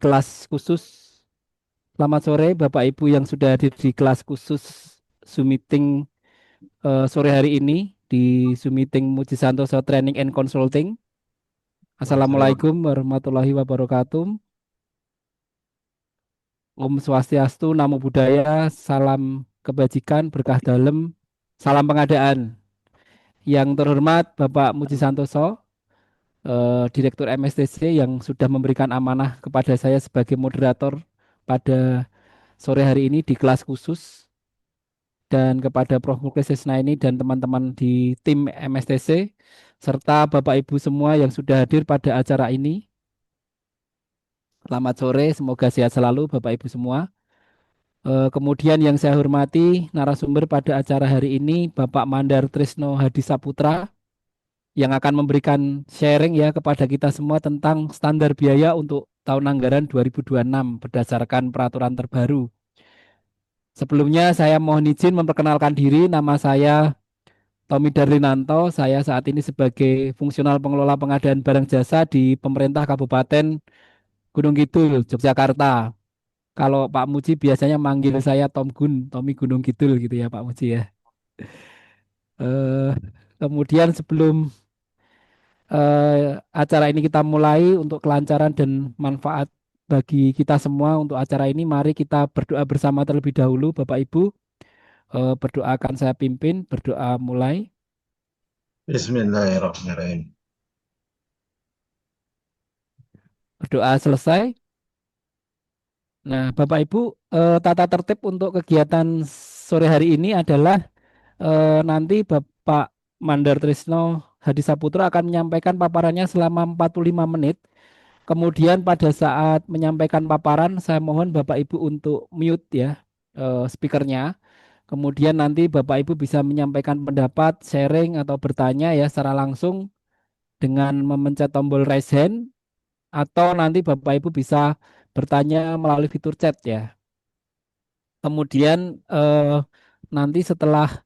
kelas khusus. Selamat sore Bapak Ibu yang sudah hadir di kelas khusus Zoom meeting sore hari ini di Zoom meeting Muji Santoso Training and Consulting. Waalaikumsalam. Assalamualaikum warahmatullahi wabarakatuh. Om Swastiastu, Namo Buddhaya, salam kebajikan, berkah dalam, salam pengadaan. Yang terhormat Bapak Muji Santoso, Direktur MSTC yang sudah memberikan amanah kepada saya sebagai moderator pada sore hari ini di kelas khusus dan kepada Prof. Muklis Sesnaini dan teman-teman di tim MSTC serta Bapak Ibu semua yang sudah hadir pada acara ini. Selamat sore, semoga sehat selalu Bapak Ibu semua. Kemudian yang saya hormati narasumber pada acara hari ini Bapak Mandar Trisno Hadisaputra yang akan memberikan sharing ya kepada kita semua tentang standar biaya untuk tahun anggaran 2026 berdasarkan peraturan terbaru. Sebelumnya saya mohon izin memperkenalkan diri, nama saya Tommy Darlinanto, saya saat ini sebagai fungsional pengelola pengadaan barang jasa di pemerintah Kabupaten Gunung Kidul, Yogyakarta. Kalau Pak Muji biasanya manggil saya Tom Gun, Tommy Gunung Kidul gitu ya Pak Muji ya. Eh, Kemudian sebelum acara ini kita mulai untuk kelancaran dan manfaat bagi kita semua untuk acara ini, mari kita berdoa bersama terlebih dahulu Bapak Ibu. Berdoa akan saya pimpin, berdoa mulai, Bismillahirrahmanirrahim. berdoa selesai. Nah, Bapak Ibu, tata tertib untuk kegiatan sore hari ini adalah nanti Bapak Mandar Trisno Hadisaputra akan menyampaikan paparannya selama 45 menit. Kemudian pada saat menyampaikan paparan, saya mohon Bapak Ibu untuk mute ya speakernya. Kemudian nanti Bapak Ibu bisa menyampaikan pendapat, sharing atau bertanya ya secara langsung dengan memencet tombol raise hand atau nanti Bapak Ibu bisa bertanya melalui fitur chat ya. Kemudian nanti setelah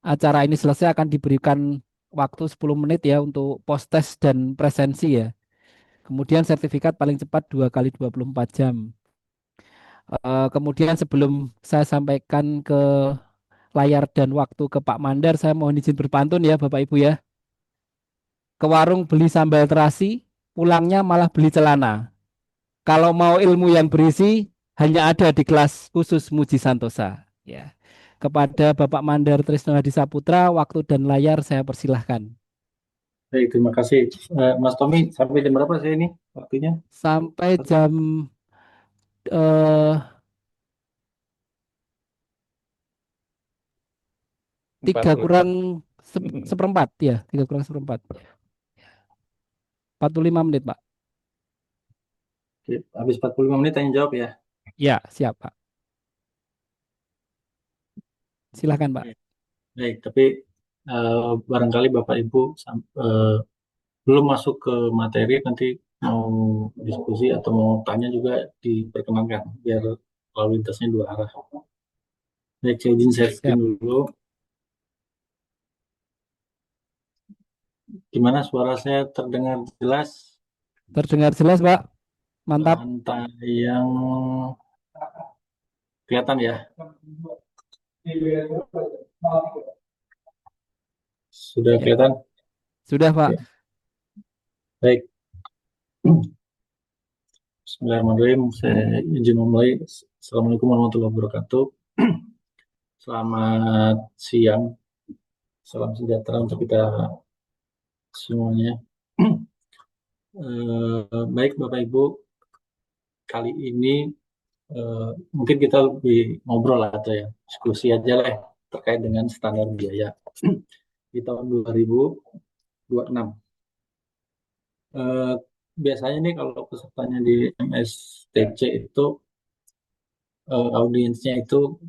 acara ini selesai akan diberikan waktu 10 menit ya untuk post test dan presensi ya. Kemudian sertifikat paling cepat 2 kali 24 jam. Kemudian sebelum saya sampaikan ke layar dan waktu ke Pak Mandar, saya mohon izin berpantun ya Bapak Ibu ya. Ke warung beli sambal terasi, pulangnya malah beli celana. Kalau mau ilmu yang berisi, hanya ada di kelas khusus Muji Santosa. Ya. Kepada Bapak Mandar Trisno Hadi Saputra, waktu dan layar saya persilahkan. Baik, terima kasih. Mas Tommy, sampai jam berapa sih ini waktunya? Sampai jam eh, 4 3 ya. kurang seperempat ya, 3 kurang seperempat. 45 menit, Pak. Oke, habis 45 menit tanya jawab ya. Ya, siap, Pak. Silahkan, Pak. Oke. Baik, tapi barangkali Bapak Ibu belum masuk ke materi, nanti mau diskusi atau mau tanya juga diperkenankan, biar lalu lintasnya dua arah. Baik, saya izin share screen Siap. dulu. Gimana suara saya terdengar jelas? Terdengar jelas, Pak. Mantap. Lantai yang kelihatan ya? Sudah Ya, kelihatan? sudah, Pak. Oke. Baik. Bismillahirrahmanirrahim. Saya izin memulai. Assalamualaikum warahmatullahi wabarakatuh. Selamat siang. Salam sejahtera untuk kita semuanya. Baik Bapak Ibu, kali ini mungkin kita lebih ngobrol aja ya, diskusi aja lah terkait dengan standar biaya di tahun 2026. Eh, Biasanya nih kalau pesertanya di MSTC itu audiensnya itu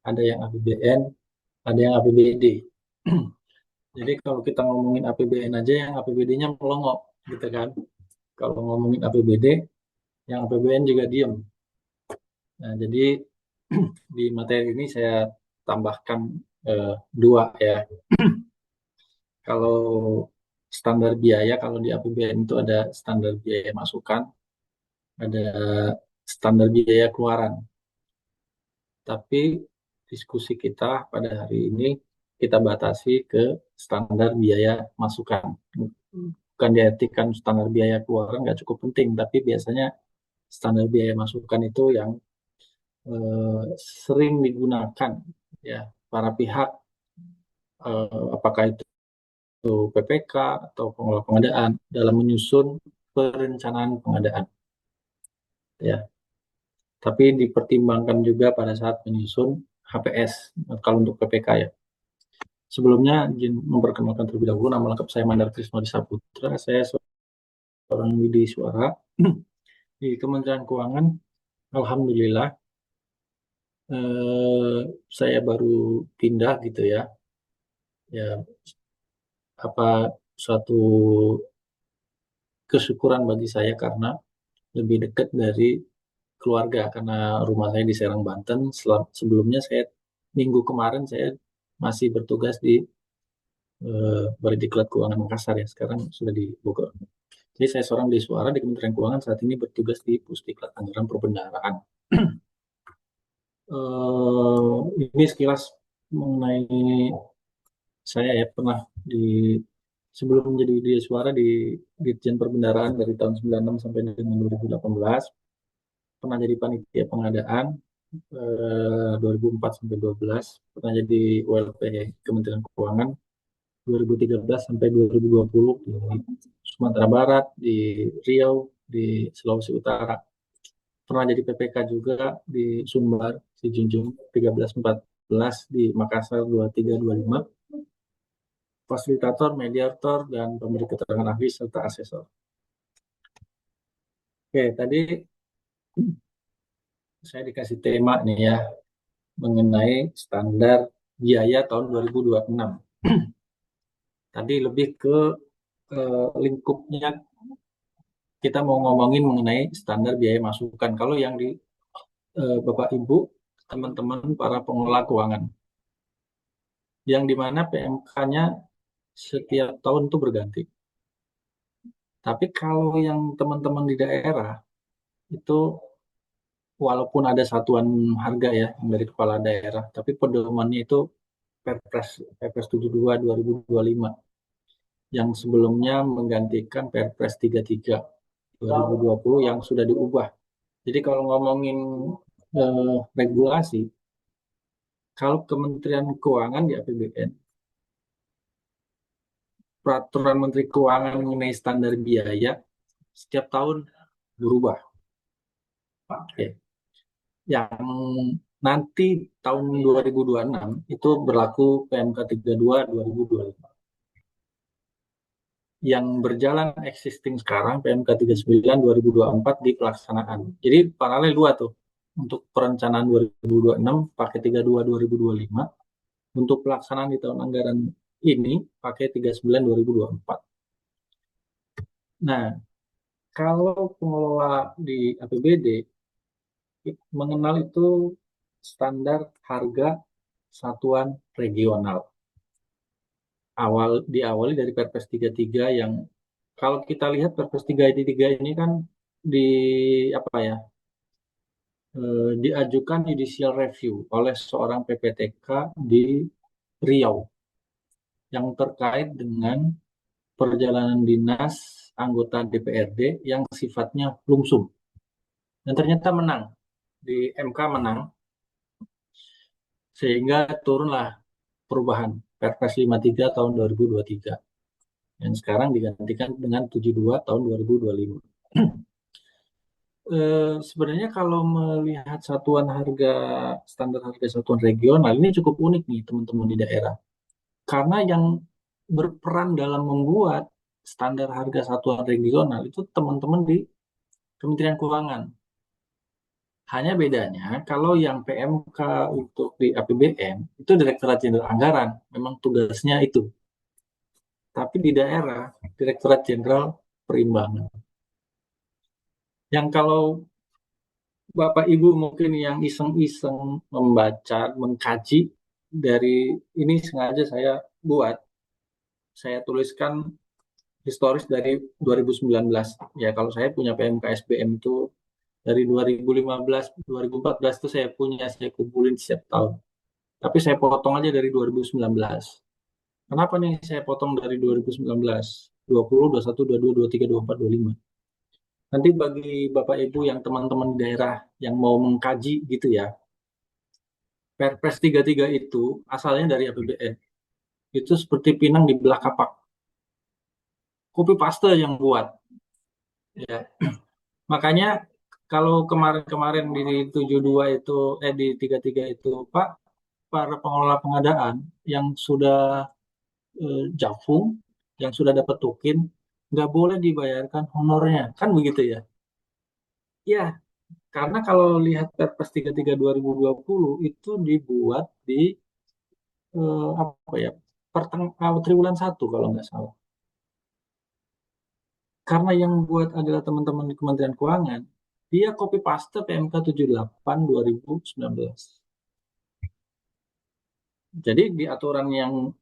ada yang APBN, ada yang APBD. Jadi kalau kita ngomongin APBN aja, yang APBD-nya melongo, gitu kan. Kalau ngomongin APBD, yang APBN juga diem. Nah, jadi di materi ini saya tambahkan dua ya. Kalau standar biaya, kalau di APBN itu ada standar biaya masukan, ada standar biaya keluaran. Tapi diskusi kita pada hari ini kita batasi ke standar biaya masukan. Bukan diartikan standar biaya keluaran nggak cukup penting, tapi biasanya standar biaya masukan itu yang sering digunakan ya para pihak, apakah itu PPK atau pengelola pengadaan dalam menyusun perencanaan pengadaan ya. Tapi dipertimbangkan juga pada saat menyusun HPS kalau untuk PPK ya. Sebelumnya izin memperkenalkan terlebih dahulu, nama lengkap saya Mandar Krisno Saputra. Saya seorang Widi Suara di Kementerian Keuangan. Alhamdulillah, saya baru pindah gitu ya. Ya, apa suatu kesyukuran bagi saya karena lebih dekat dari keluarga karena rumah saya di Serang, Banten. Sebelumnya saya minggu kemarin saya masih bertugas di Baridiklat Keuangan Makassar ya. Sekarang sudah di Bogor. Jadi saya seorang di Suara di Kementerian Keuangan saat ini bertugas di Pusdiklat Anggaran Perbendaharaan. Ini sekilas mengenai saya ya pernah di sebelum menjadi di Suara di Ditjen Perbendaharaan dari tahun 96 sampai dengan 2018, pernah jadi panitia pengadaan 2004 sampai 12, pernah jadi ULP Kementerian Keuangan 2013 sampai 2020 di Sumatera Barat, di Riau, di Sulawesi Utara. Pernah jadi PPK juga di Sumbar, di Junjung 13-14, di Makassar 23-25, fasilitator, mediator, dan pemberi keterangan ahli serta asesor. Oke, tadi saya dikasih tema nih ya mengenai standar biaya tahun 2026. Tadi lebih ke lingkupnya kita mau ngomongin mengenai standar biaya masukan. Kalau yang di Bapak Ibu, teman-teman para pengelola keuangan, yang dimana PMK-nya setiap tahun itu berganti. Tapi kalau yang teman-teman di daerah itu walaupun ada satuan harga ya dari kepala daerah, tapi pedomannya itu Perpres 72 2025 yang sebelumnya menggantikan Perpres 33 2020 yang sudah diubah. Jadi kalau ngomongin regulasi, kalau Kementerian Keuangan di APBN, peraturan Menteri Keuangan mengenai standar biaya setiap tahun berubah. Oke. Yang nanti tahun 2026 itu berlaku PMK 32 2025. Yang berjalan existing sekarang PMK 39 2024 di pelaksanaan. Jadi paralel dua tuh. Untuk perencanaan 2026 pakai 32 2025, untuk pelaksanaan di tahun anggaran ini pakai 39 2024. Nah, kalau pengelola di APBD mengenal itu standar harga satuan regional. Diawali dari Perpres 33 yang kalau kita lihat Perpres 33 ini kan di apa ya? Diajukan judicial review oleh seorang PPTK di Riau yang terkait dengan perjalanan dinas anggota DPRD yang sifatnya lumsum. Dan ternyata menang. Di MK menang, sehingga turunlah perubahan Perpres 53 tahun 2023. Yang sekarang digantikan dengan 72 tahun 2025. Sebenarnya kalau melihat satuan harga, standar harga satuan regional, ini cukup unik nih teman-teman di daerah. Karena yang berperan dalam membuat standar harga satuan regional itu teman-teman di Kementerian Keuangan. Hanya bedanya kalau yang PMK untuk di APBN itu Direktorat Jenderal Anggaran, memang tugasnya itu. Tapi di daerah Direktorat Jenderal Perimbangan. Yang kalau Bapak Ibu mungkin yang iseng-iseng membaca, mengkaji dari ini sengaja saya tuliskan historis dari 2019. Ya kalau saya punya PMK SBM itu Dari 2015, 2014 itu saya kumpulin setiap tahun. Tapi saya potong aja dari 2019. Kenapa nih saya potong dari 2019? 20, 21, 22, 23, 24, 25. Nanti bagi Bapak Ibu yang teman-teman di daerah yang mau mengkaji gitu ya, Perpres 33 itu asalnya dari APBN. Itu seperti pinang di belah kapak. Copy paste yang buat. Ya. Makanya kalau kemarin-kemarin di 72 itu, di 33 itu, Pak, para pengelola pengadaan yang sudah jafung, yang sudah dapat token, nggak boleh dibayarkan honornya. Kan begitu ya? Ya, karena kalau lihat Perpres 33 2020 itu dibuat di apa ya, triwulan 1 kalau nggak salah. Karena yang buat adalah teman-teman di Kementerian Keuangan, dia copy paste PMK 78 2019. Jadi di aturan yang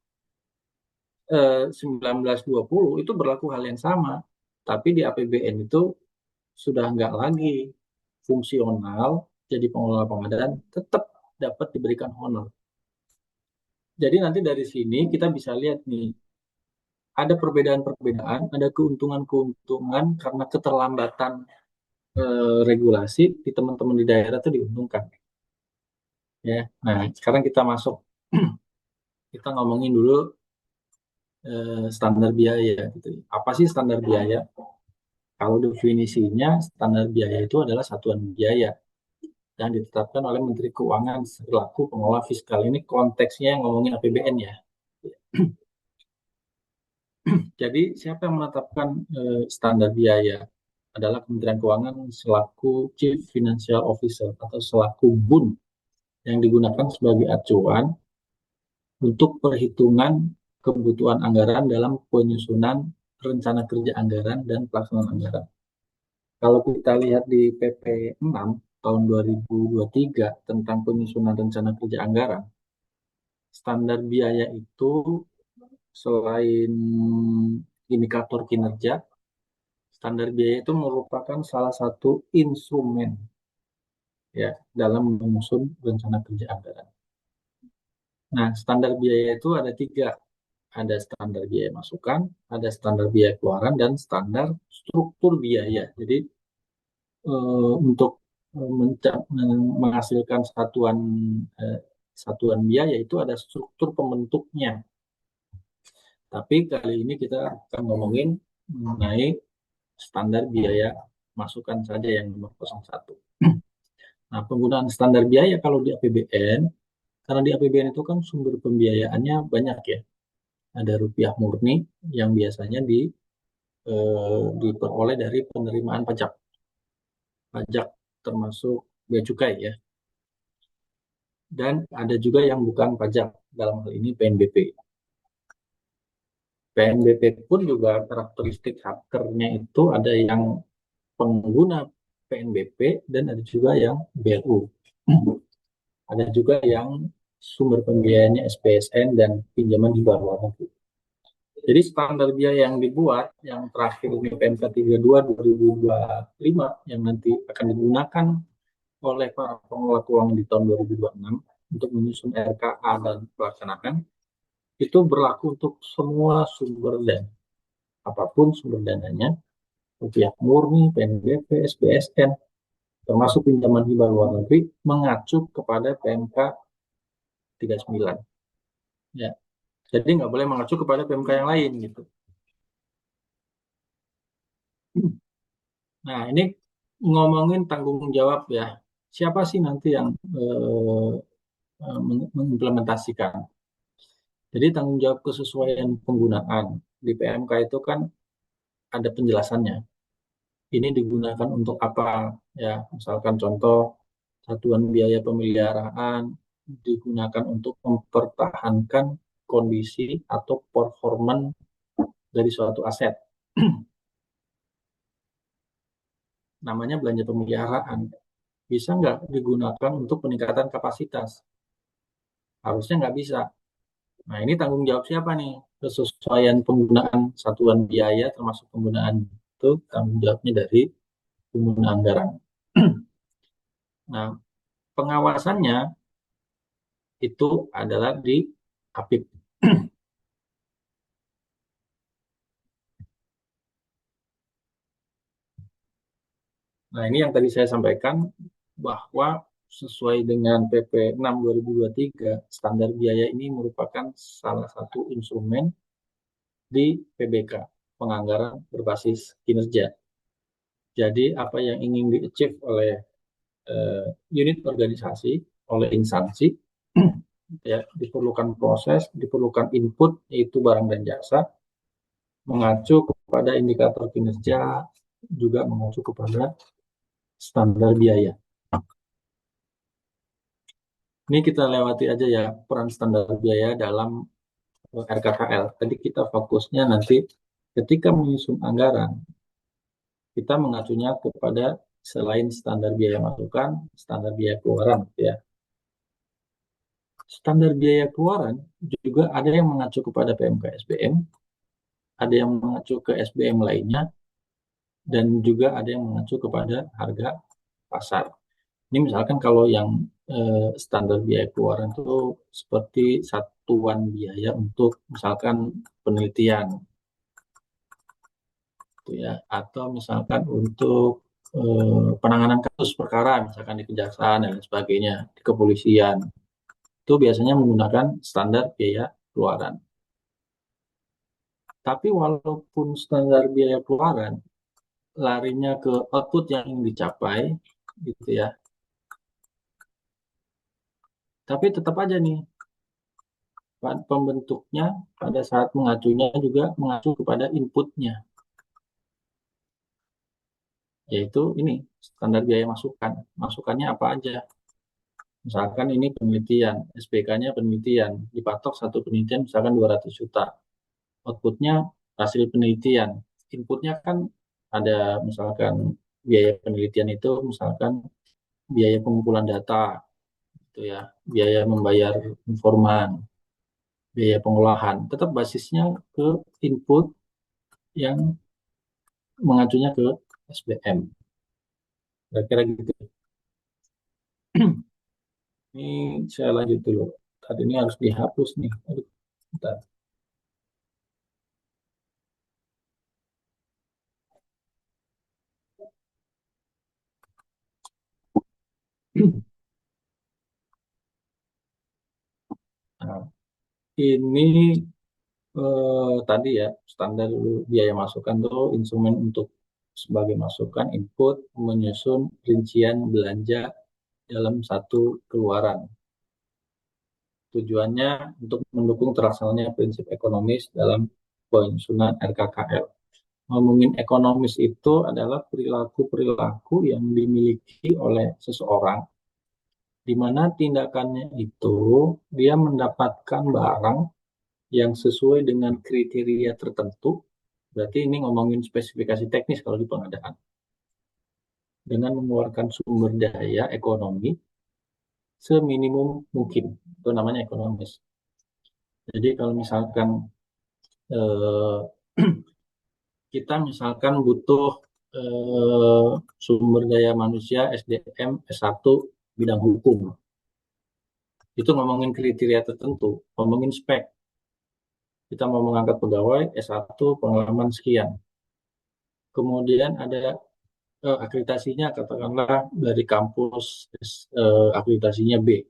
1920 itu berlaku hal yang sama, tapi di APBN itu sudah nggak lagi fungsional, jadi pengelola pengadaan tetap dapat diberikan honor. Jadi nanti dari sini kita bisa lihat nih, ada perbedaan-perbedaan, ada keuntungan-keuntungan karena keterlambatan regulasi di teman-teman di daerah itu diuntungkan. Ya, nah sekarang kita masuk, kita ngomongin dulu standar biaya gitu. Apa sih standar biaya? Kalau definisinya standar biaya itu adalah satuan biaya yang ditetapkan oleh Menteri Keuangan selaku pengelola fiskal. Ini konteksnya yang ngomongin APBN ya. Jadi siapa yang menetapkan standar biaya? Adalah Kementerian Keuangan selaku Chief Financial Officer atau selaku BUN yang digunakan sebagai acuan untuk perhitungan kebutuhan anggaran dalam penyusunan rencana kerja anggaran dan pelaksanaan anggaran. Kalau kita lihat di PP 6 tahun 2023 tentang penyusunan rencana kerja anggaran, standar biaya itu selain indikator kinerja, standar biaya itu merupakan salah satu instrumen ya dalam menyusun rencana kerja anggaran. Nah, standar biaya itu ada tiga. Ada standar biaya masukan, ada standar biaya keluaran, dan standar struktur biaya. Jadi untuk menghasilkan eh, satuan biaya itu ada struktur pembentuknya. Tapi kali ini kita akan ngomongin mengenai standar biaya masukan saja yang nomor 01. Nah, penggunaan standar biaya kalau di APBN, karena di APBN itu kan sumber pembiayaannya banyak ya. Ada rupiah murni yang biasanya diperoleh dari penerimaan pajak. Pajak termasuk bea cukai ya. Dan ada juga yang bukan pajak, dalam hal ini PNBP. PNBP pun juga karakteristik hakernya itu ada yang pengguna PNBP dan ada juga yang BLU. Ada juga yang sumber pembiayaannya SPSN dan pinjaman di bawah negeri. Jadi standar biaya yang dibuat, yang terakhir ini PMK 32 2025 yang nanti akan digunakan oleh para pengelola keuangan di tahun 2026 untuk menyusun RKA dan pelaksanaan, itu berlaku untuk semua sumber dana. Apapun sumber dananya, rupiah murni, PNBP, SBSN, termasuk pinjaman hibah luar negeri, mengacu kepada PMK 39. Ya. Jadi nggak boleh mengacu kepada PMK yang lain gitu. Nah, ini ngomongin tanggung jawab ya. Siapa sih nanti yang mengimplementasikan? Jadi tanggung jawab kesesuaian penggunaan di PMK itu kan ada penjelasannya. Ini digunakan untuk apa? Ya, misalkan contoh satuan biaya pemeliharaan digunakan untuk mempertahankan kondisi atau performa dari suatu aset. Namanya belanja pemeliharaan. Bisa nggak digunakan untuk peningkatan kapasitas? Harusnya nggak bisa. Nah, ini tanggung jawab siapa nih? Kesesuaian penggunaan satuan biaya termasuk penggunaan itu tanggung jawabnya dari pengguna anggaran. Nah, pengawasannya itu adalah di APIP. Nah, ini yang tadi saya sampaikan bahwa sesuai dengan PP 6 2023, standar biaya ini merupakan salah satu instrumen di PBK, penganggaran berbasis kinerja. Jadi apa yang ingin di-achieve oleh unit organisasi, oleh instansi, ya, diperlukan proses, diperlukan input, yaitu barang dan jasa, mengacu kepada indikator kinerja, juga mengacu kepada standar biaya. Ini kita lewati aja ya peran standar biaya dalam RKKL. Tadi kita fokusnya nanti ketika menyusun anggaran, kita mengacunya kepada selain standar biaya masukan, standar biaya keluaran, ya. Standar biaya keluaran juga ada yang mengacu kepada PMK SBM, ada yang mengacu ke SBM lainnya, dan juga ada yang mengacu kepada harga pasar. Ini misalkan kalau yang standar biaya keluaran itu seperti satuan biaya untuk misalkan penelitian, gitu ya, atau misalkan untuk penanganan kasus perkara, misalkan di kejaksaan dan lain sebagainya, di kepolisian, itu biasanya menggunakan standar biaya keluaran. Tapi walaupun standar biaya keluaran larinya ke output yang ingin dicapai, gitu ya, tapi tetap aja nih pembentuknya pada saat mengacunya juga mengacu kepada inputnya, yaitu ini standar biaya masukan. Masukannya apa aja? Misalkan ini penelitian, SPK-nya penelitian, dipatok satu penelitian misalkan 200 juta. Outputnya hasil penelitian. Inputnya kan ada misalkan biaya penelitian itu misalkan biaya pengumpulan data, gitu ya, biaya membayar informan, biaya pengolahan. Tetap basisnya ke input yang mengacunya ke SBM. Kira-kira gitu. Ini saya lanjut dulu. Tadi ini harus dihapus nih. Aduh, bentar. Nah, ini tadi ya standar biaya masukan tuh instrumen untuk sebagai masukan input menyusun rincian belanja dalam satu keluaran. Tujuannya untuk mendukung terlaksananya prinsip ekonomis dalam penyusunan RKKL. Ngomongin ekonomis itu adalah perilaku-perilaku yang dimiliki oleh seseorang, di mana tindakannya itu dia mendapatkan barang yang sesuai dengan kriteria tertentu. Berarti ini ngomongin spesifikasi teknis kalau di pengadaan. Dengan mengeluarkan sumber daya ekonomi seminimum mungkin. Itu namanya ekonomis. Jadi kalau misalkan eh, kita misalkan butuh eh, sumber daya manusia SDM S1 bidang hukum. Itu ngomongin kriteria tertentu, ngomongin spek. Kita mau mengangkat pegawai S1 pengalaman sekian. Kemudian ada akreditasinya katakanlah dari kampus akreditasinya B.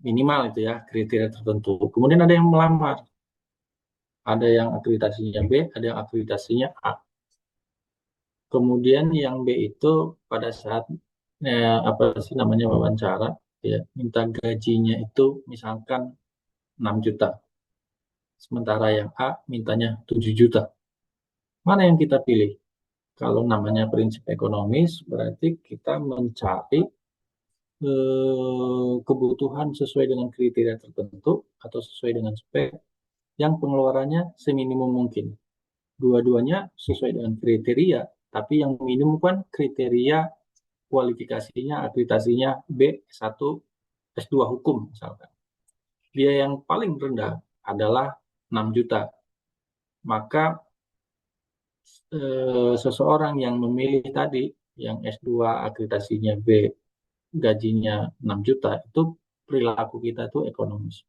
Minimal itu ya kriteria tertentu. Kemudian ada yang melamar. Ada yang akreditasinya B, ada yang akreditasinya A. Kemudian yang B itu pada saat apa sih namanya wawancara, ya, minta gajinya itu misalkan 6 juta. Sementara yang A mintanya 7 juta. Mana yang kita pilih? Kalau namanya prinsip ekonomis, berarti kita mencari kebutuhan sesuai dengan kriteria tertentu atau sesuai dengan spek yang pengeluarannya seminimum mungkin. Dua-duanya sesuai dengan kriteria, tapi yang minimum kan kriteria kualifikasinya, akreditasinya B, S1, S2 hukum misalkan. Biaya yang paling rendah adalah 6 juta. Maka seseorang yang memilih tadi yang S2 akreditasinya B, gajinya 6 juta, itu perilaku kita tuh ekonomis.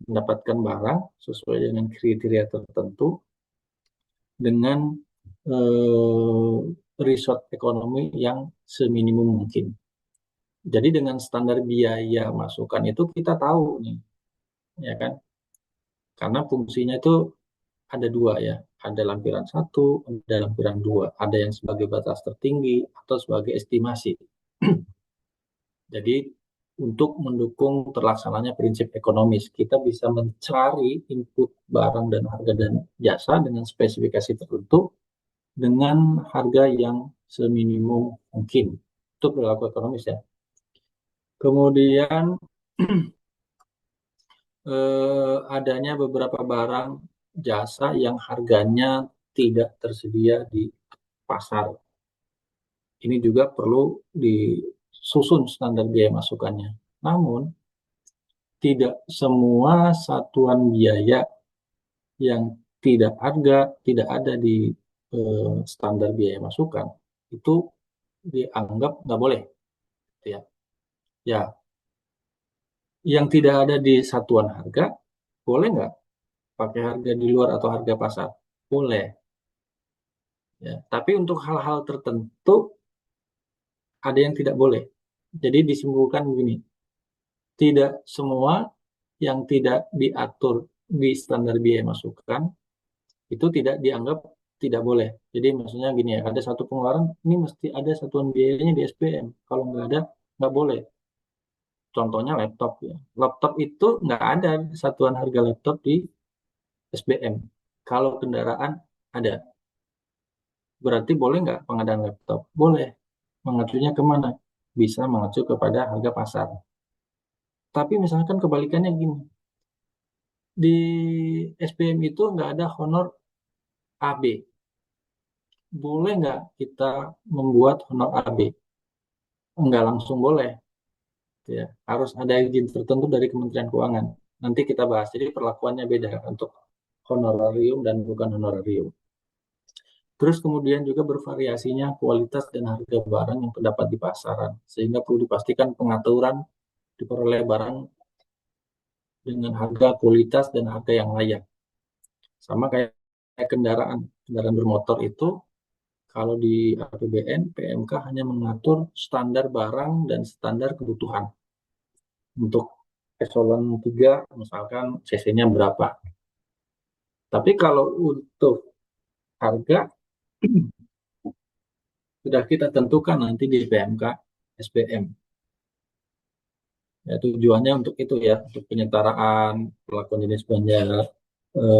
Mendapatkan barang sesuai dengan kriteria tertentu dengan eh, resort ekonomi yang seminimum mungkin. Jadi dengan standar biaya masukan itu kita tahu nih, ya kan? Karena fungsinya itu ada dua ya, ada lampiran satu, ada lampiran dua, ada yang sebagai batas tertinggi atau sebagai estimasi. Jadi untuk mendukung terlaksananya prinsip ekonomis, kita bisa mencari input barang dan harga dan jasa dengan spesifikasi tertentu dengan harga yang seminimum mungkin. Itu perilaku ekonomis ya. Kemudian adanya beberapa barang jasa yang harganya tidak tersedia di pasar. Ini juga perlu disusun standar biaya masukannya. Namun, tidak semua satuan biaya yang tidak ada di standar biaya masukan itu dianggap nggak boleh, gitu ya. Ya, yang tidak ada di satuan harga boleh nggak pakai harga di luar atau harga pasar? Boleh. Ya, tapi untuk hal-hal tertentu ada yang tidak boleh. Jadi disimpulkan begini, tidak semua yang tidak diatur di standar biaya masukan itu tidak dianggap tidak boleh. Jadi maksudnya gini ya, ada satu pengeluaran ini mesti ada satuan biayanya di SPM. Kalau nggak ada, nggak boleh. Contohnya laptop ya. Laptop itu nggak ada satuan harga laptop di SBM. Kalau kendaraan ada. Berarti boleh nggak pengadaan laptop? Boleh. Mengacunya kemana? Bisa mengacu kepada harga pasar. Tapi misalkan kebalikannya gini, di SPM itu nggak ada honor AB. Boleh nggak kita membuat honor AB? Nggak langsung boleh, ya. Harus ada izin tertentu dari Kementerian Keuangan. Nanti kita bahas. Jadi perlakuannya beda untuk honorarium dan bukan honorarium. Terus kemudian juga bervariasinya kualitas dan harga barang yang terdapat di pasaran, sehingga perlu dipastikan pengaturan diperoleh barang dengan harga, kualitas, dan harga yang layak. Sama kayak kendaraan, kendaraan bermotor itu, kalau di APBN, PMK hanya mengatur standar barang dan standar kebutuhan. Untuk eselon 3, misalkan cc-nya berapa. Tapi kalau untuk harga, sudah kita tentukan nanti di PMK SPM. Ya, tujuannya untuk itu ya, untuk penyetaraan, pelakuan jenis belanja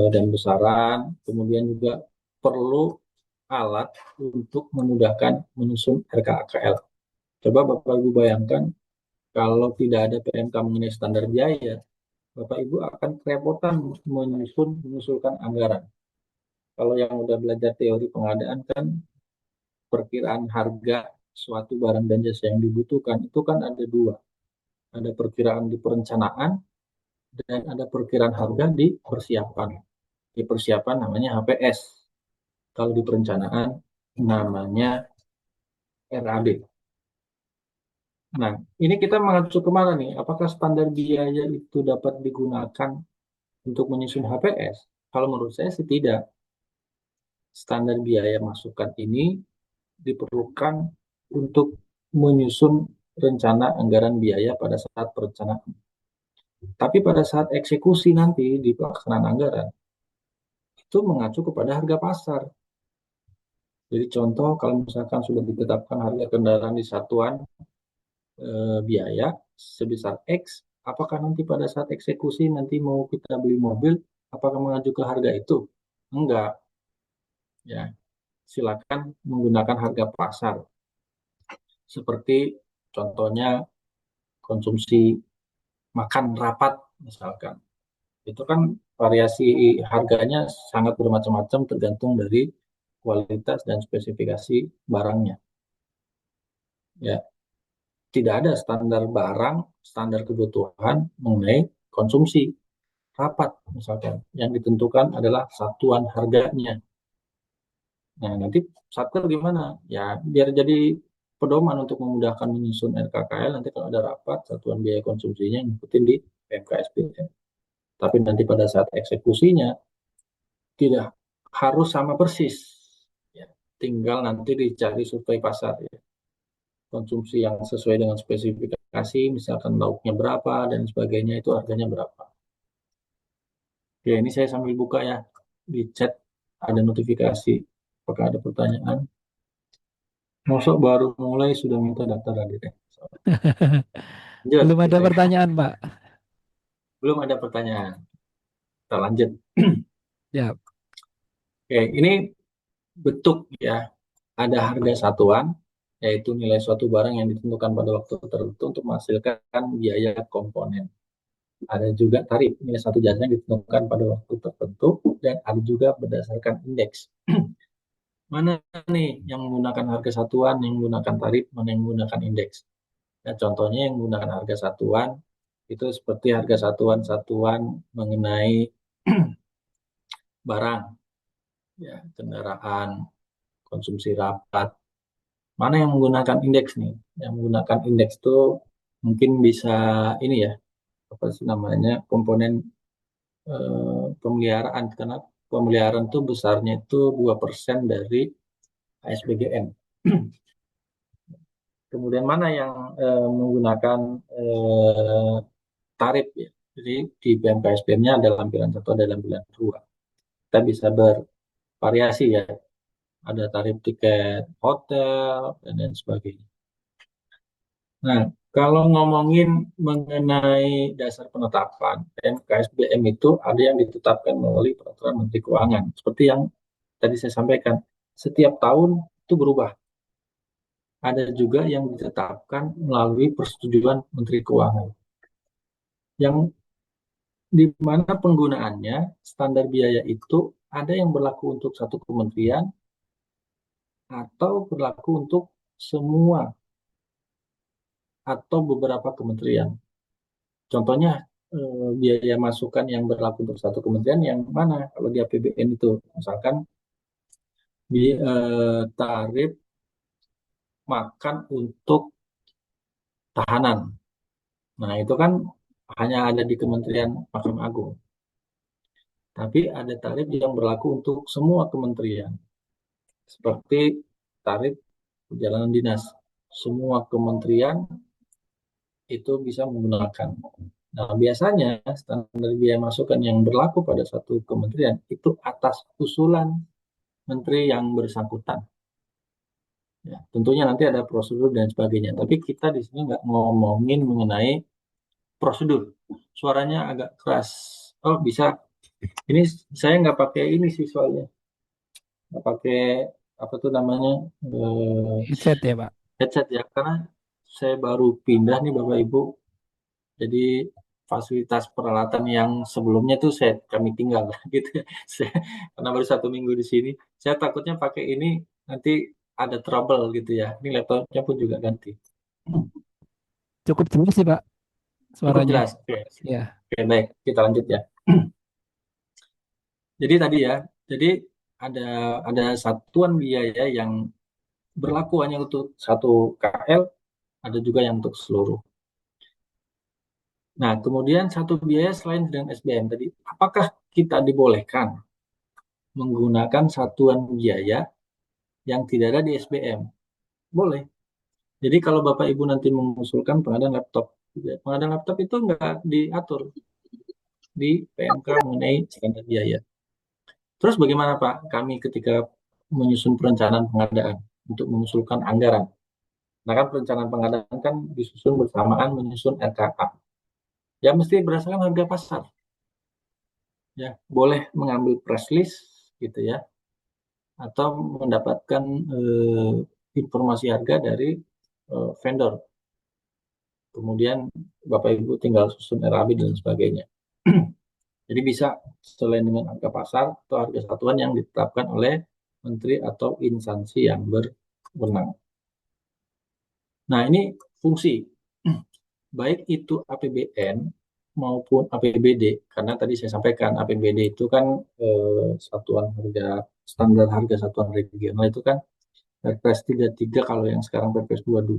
dan besaran, kemudian juga perlu alat untuk memudahkan menyusun RKAKL. Coba Bapak Ibu bayangkan kalau tidak ada PMK mengenai standar biaya, Bapak Ibu akan kerepotan mengusulkan anggaran. Kalau yang udah belajar teori pengadaan kan perkiraan harga suatu barang dan jasa yang dibutuhkan itu kan ada dua. Ada perkiraan di perencanaan dan ada perkiraan harga di persiapan. Di persiapan namanya HPS. Kalau di perencanaan namanya RAB. Nah, ini kita mengacu kemana nih? Apakah standar biaya itu dapat digunakan untuk menyusun HPS? Kalau menurut saya sih tidak. Standar biaya masukan ini diperlukan untuk menyusun rencana anggaran biaya pada saat perencanaan. Tapi pada saat eksekusi nanti di pelaksanaan anggaran, itu mengacu kepada harga pasar. Jadi contoh kalau misalkan sudah ditetapkan harga kendaraan di satuan biaya sebesar X, apakah nanti pada saat eksekusi nanti mau kita beli mobil, apakah mengacu ke harga itu? Enggak, ya. Silakan menggunakan harga pasar. Seperti contohnya konsumsi makan rapat misalkan. Itu kan variasi harganya sangat bermacam-macam tergantung dari kualitas dan spesifikasi barangnya. Ya, tidak ada standar barang, standar kebutuhan mengenai konsumsi rapat misalkan. Yang ditentukan adalah satuan harganya. Nah, nanti satker gimana? Ya, biar jadi pedoman untuk memudahkan menyusun RKKL. Nanti kalau ada rapat, satuan biaya konsumsinya ngikutin di PMK-SBM. Tapi nanti pada saat eksekusinya tidak harus sama persis. Ya, tinggal nanti dicari survei pasar ya. Konsumsi yang sesuai dengan spesifikasi, misalkan lauknya berapa dan sebagainya, itu harganya berapa. Oke, ini saya sambil buka ya. Di chat ada notifikasi. Apakah ada pertanyaan? Masuk baru mulai sudah minta daftar hadir. Lanjut, Belum ada gitu ya. pertanyaan, Pak. Belum ada pertanyaan. Kita lanjut. Ya. Oke, ini bentuk ya. Ada harga satuan, yaitu nilai suatu barang yang ditentukan pada waktu tertentu untuk menghasilkan biaya komponen. Ada juga tarif, nilai satu jasa yang ditentukan pada waktu tertentu, dan ada juga berdasarkan indeks. Mana nih yang menggunakan harga satuan, yang menggunakan tarif, mana yang menggunakan indeks? Ya, contohnya yang menggunakan harga satuan, itu seperti harga satuan-satuan mengenai barang, ya, kendaraan, konsumsi rapat. Mana yang menggunakan indeks nih? Yang menggunakan indeks itu mungkin bisa ini ya, apa sih namanya, komponen pemeliharaan, karena pemeliharaan itu besarnya itu 2% dari ASBGN. Kemudian mana yang menggunakan tarif ya. Jadi di PMKSBM-nya ada lampiran satu, ada lampiran dua. Kita bisa bervariasi ya. Ada tarif tiket hotel dan lain sebagainya. Nah, kalau ngomongin mengenai dasar penetapan, PMKSBM itu ada yang ditetapkan melalui peraturan Menteri Keuangan. Seperti yang tadi saya sampaikan, setiap tahun itu berubah. Ada juga yang ditetapkan melalui persetujuan Menteri Keuangan. Yang di mana penggunaannya, standar biaya itu ada yang berlaku untuk satu kementerian atau berlaku untuk semua atau beberapa kementerian. Contohnya biaya masukan yang berlaku untuk satu kementerian yang mana? Kalau di APBN itu, misalkan tarif makan untuk tahanan. Nah, itu kan hanya ada di Kementerian Mahkamah Agung. Tapi ada tarif yang berlaku untuk semua kementerian. Seperti tarif perjalanan dinas. Semua kementerian itu bisa menggunakan. Nah, biasanya standar biaya masukan yang berlaku pada satu kementerian itu atas usulan menteri yang bersangkutan. Ya, tentunya nanti ada prosedur dan sebagainya. Tapi kita di sini nggak ngomongin mengenai prosedur. Suaranya agak keras. Oh, bisa. Ini saya nggak pakai ini sih soalnya. Nggak pakai apa tuh namanya, eh, Headset ya, Pak. headset ya. Karena saya baru pindah nih Bapak Ibu. Jadi fasilitas peralatan yang sebelumnya tuh kami tinggal gitu ya. Karena baru 1 minggu di sini, saya takutnya pakai ini nanti ada trouble gitu ya. Ini laptopnya pun juga ganti. Cukup jelas sih, Pak, Cukup suaranya. jelas. Oke, Ya. oke, baik, kita lanjut ya. Jadi tadi ya, jadi ada ada satuan biaya yang berlaku hanya untuk satu KL, ada juga yang untuk seluruh. Nah, kemudian satu biaya selain dengan SBM tadi, apakah kita dibolehkan menggunakan satuan biaya yang tidak ada di SBM? Boleh. Jadi kalau Bapak Ibu nanti mengusulkan pengadaan laptop, pengadaan laptop itu nggak diatur di PMK mengenai standar biaya. Terus bagaimana Pak kami ketika menyusun perencanaan pengadaan untuk mengusulkan anggaran? Nah kan perencanaan pengadaan kan disusun bersamaan menyusun RKA. Ya mesti berdasarkan harga pasar. Ya boleh mengambil price list gitu ya, atau mendapatkan informasi harga dari vendor. Kemudian Bapak Ibu tinggal susun RAB dan sebagainya. Jadi bisa selain dengan harga pasar atau harga satuan yang ditetapkan oleh menteri atau instansi yang berwenang. Nah, ini fungsi baik itu APBN maupun APBD, karena tadi saya sampaikan APBD itu kan satuan harga, standar harga satuan regional itu kan Perpres 33 kalau yang sekarang Perpres 22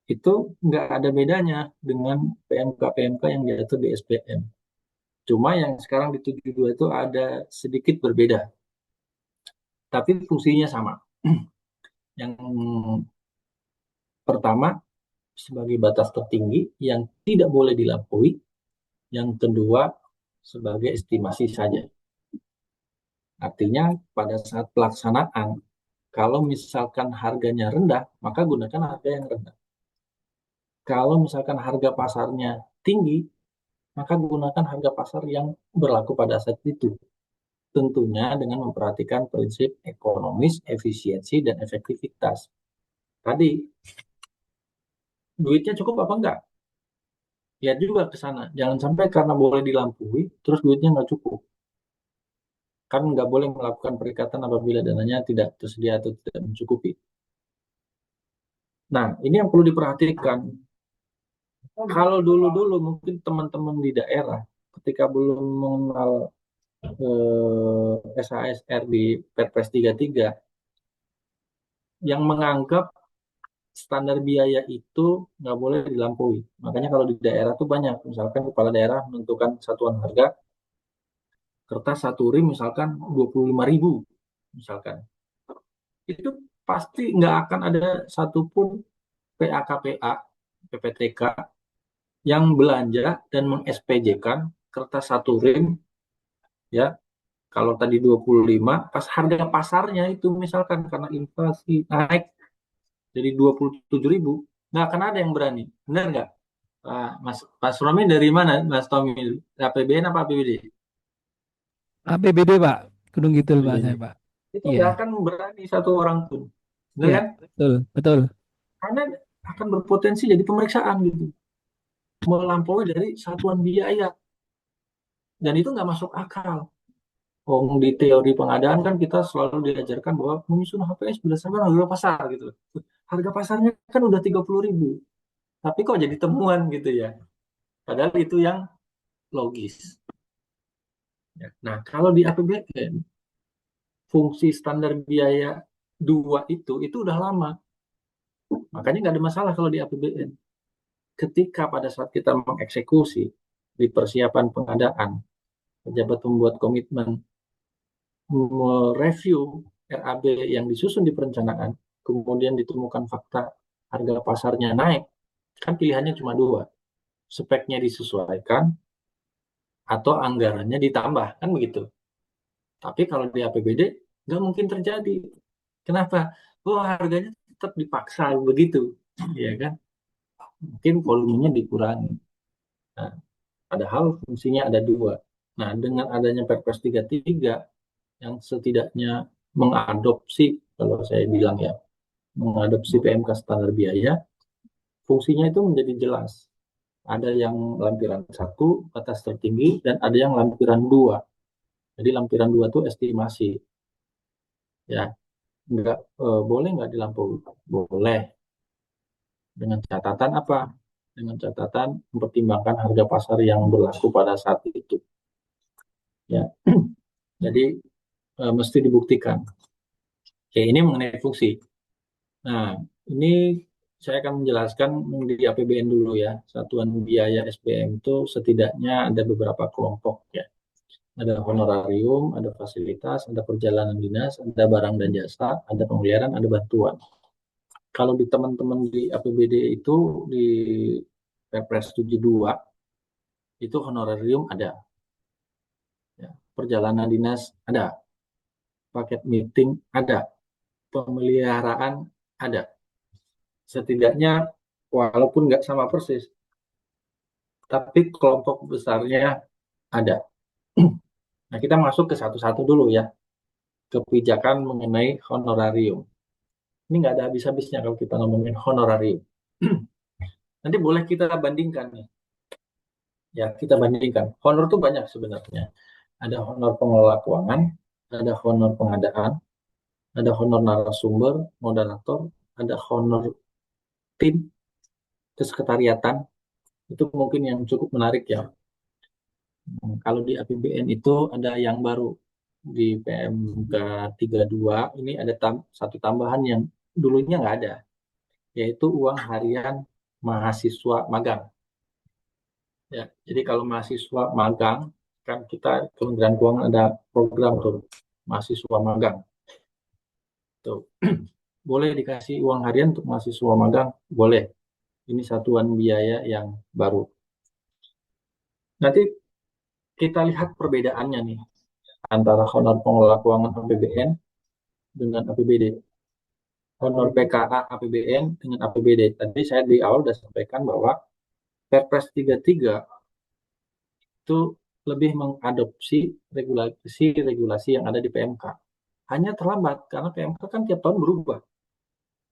itu nggak ada bedanya dengan PMK-PMK yang diatur di SPM. Cuma yang sekarang di 72 itu ada sedikit berbeda, tapi fungsinya sama. Yang pertama, sebagai batas tertinggi yang tidak boleh dilampaui. Yang kedua, sebagai estimasi saja. Artinya pada saat pelaksanaan, kalau misalkan harganya rendah, maka gunakan harga yang rendah. Kalau misalkan harga pasarnya tinggi, maka gunakan harga pasar yang berlaku pada saat itu. Tentunya dengan memperhatikan prinsip ekonomis, efisiensi, dan efektivitas. Tadi, duitnya cukup apa enggak? Lihat juga ke sana. Jangan sampai karena boleh dilampaui, terus duitnya nggak cukup. Kan nggak boleh melakukan perikatan apabila dananya tidak tersedia atau tidak mencukupi. Nah, ini yang perlu diperhatikan. Kalau dulu-dulu mungkin teman-teman di daerah ketika belum mengenal SHSR di Perpres 33 yang menganggap standar biaya itu nggak boleh dilampaui. Makanya kalau di daerah tuh banyak, misalkan kepala daerah menentukan satuan harga kertas satu rim misalkan 25.000 misalkan. Itu pasti nggak akan ada satupun PAKPA, PPTK yang belanja dan meng-SPJ-kan kertas satu rim ya. Kalau tadi 25, pas harga pasarnya itu misalkan karena inflasi naik jadi 27.000, nggak akan ada yang berani. Benar nggak? Mas Romi dari mana, Mas Tommy? APBN apa APBD? APBD Pak, Gunung Kidul Pak APBD. saya Pak. Itu Iya, nggak akan berani satu orang pun. Benar iya, kan? betul, betul. Karena akan berpotensi jadi pemeriksaan gitu. Melampaui dari satuan biaya. Dan itu nggak masuk akal. Oh, di teori pengadaan kan kita selalu diajarkan bahwa menyusun HPS berdasarkan harga pasar gitu. Harga pasarnya kan udah 30.000. Tapi kok jadi temuan gitu ya. Padahal itu yang logis. Ya. Nah, kalau di APBN, fungsi standar biaya dua itu udah lama. Makanya nggak ada masalah kalau di APBN. Ketika pada saat kita mengeksekusi di persiapan pengadaan, pejabat membuat komitmen mereview RAB yang disusun di perencanaan, kemudian ditemukan fakta harga pasarnya naik, kan pilihannya cuma dua, speknya disesuaikan atau anggarannya ditambah, kan begitu. Tapi kalau di APBD nggak mungkin terjadi. Kenapa? Oh, harganya tetap dipaksa begitu, ya kan? Mungkin volumenya dikurangi. Nah, padahal fungsinya ada dua. Nah, dengan adanya Perpres 33 yang setidaknya mengadopsi, kalau saya bilang ya, mengadopsi PMK standar biaya, fungsinya itu menjadi jelas. Ada yang lampiran satu, batas tertinggi, dan ada yang lampiran dua. Jadi lampiran dua itu estimasi. Ya, nggak boleh nggak dilampaui? Boleh. Dengan catatan apa? Dengan catatan mempertimbangkan harga pasar yang berlaku pada saat itu. Ya, jadi mesti dibuktikan. Oke, ini mengenai fungsi. Nah, ini saya akan menjelaskan di APBN dulu ya. Satuan biaya SPM itu setidaknya ada beberapa kelompok ya. Ada honorarium, ada fasilitas, ada perjalanan dinas, ada barang dan jasa, ada pemeliharaan, ada bantuan. Kalau di teman-teman di APBD itu di Perpres 72 itu honorarium ada, ya. Perjalanan dinas ada, paket meeting ada, pemeliharaan ada. Setidaknya walaupun nggak sama persis, tapi kelompok besarnya ada. Nah, kita masuk ke satu-satu dulu ya, kebijakan mengenai honorarium. Ini nggak ada habis-habisnya kalau kita ngomongin honorarium. Nanti boleh kita bandingkan nih. Ya, kita bandingkan. Honor itu banyak sebenarnya. Ada honor pengelola keuangan, ada honor pengadaan, ada honor narasumber, moderator, ada honor tim, kesekretariatan. Itu mungkin yang cukup menarik ya. Kalau di APBN itu ada yang baru, di PMK 32 ini ada satu tambahan yang dulunya nggak ada, yaitu uang harian mahasiswa magang. Ya, jadi kalau mahasiswa magang, kan kita Kementerian Keuangan ada program tuh, mahasiswa magang. Tuh, boleh dikasih uang harian untuk mahasiswa magang, boleh. Ini satuan biaya yang baru. Nanti kita lihat perbedaannya nih antara honor pengelola keuangan APBN dengan APBD. Honor PKA APBN dengan APBD. Tadi saya di awal sudah sampaikan bahwa Perpres 33 itu lebih mengadopsi regulasi yang ada di PMK. Hanya terlambat karena PMK kan tiap tahun berubah.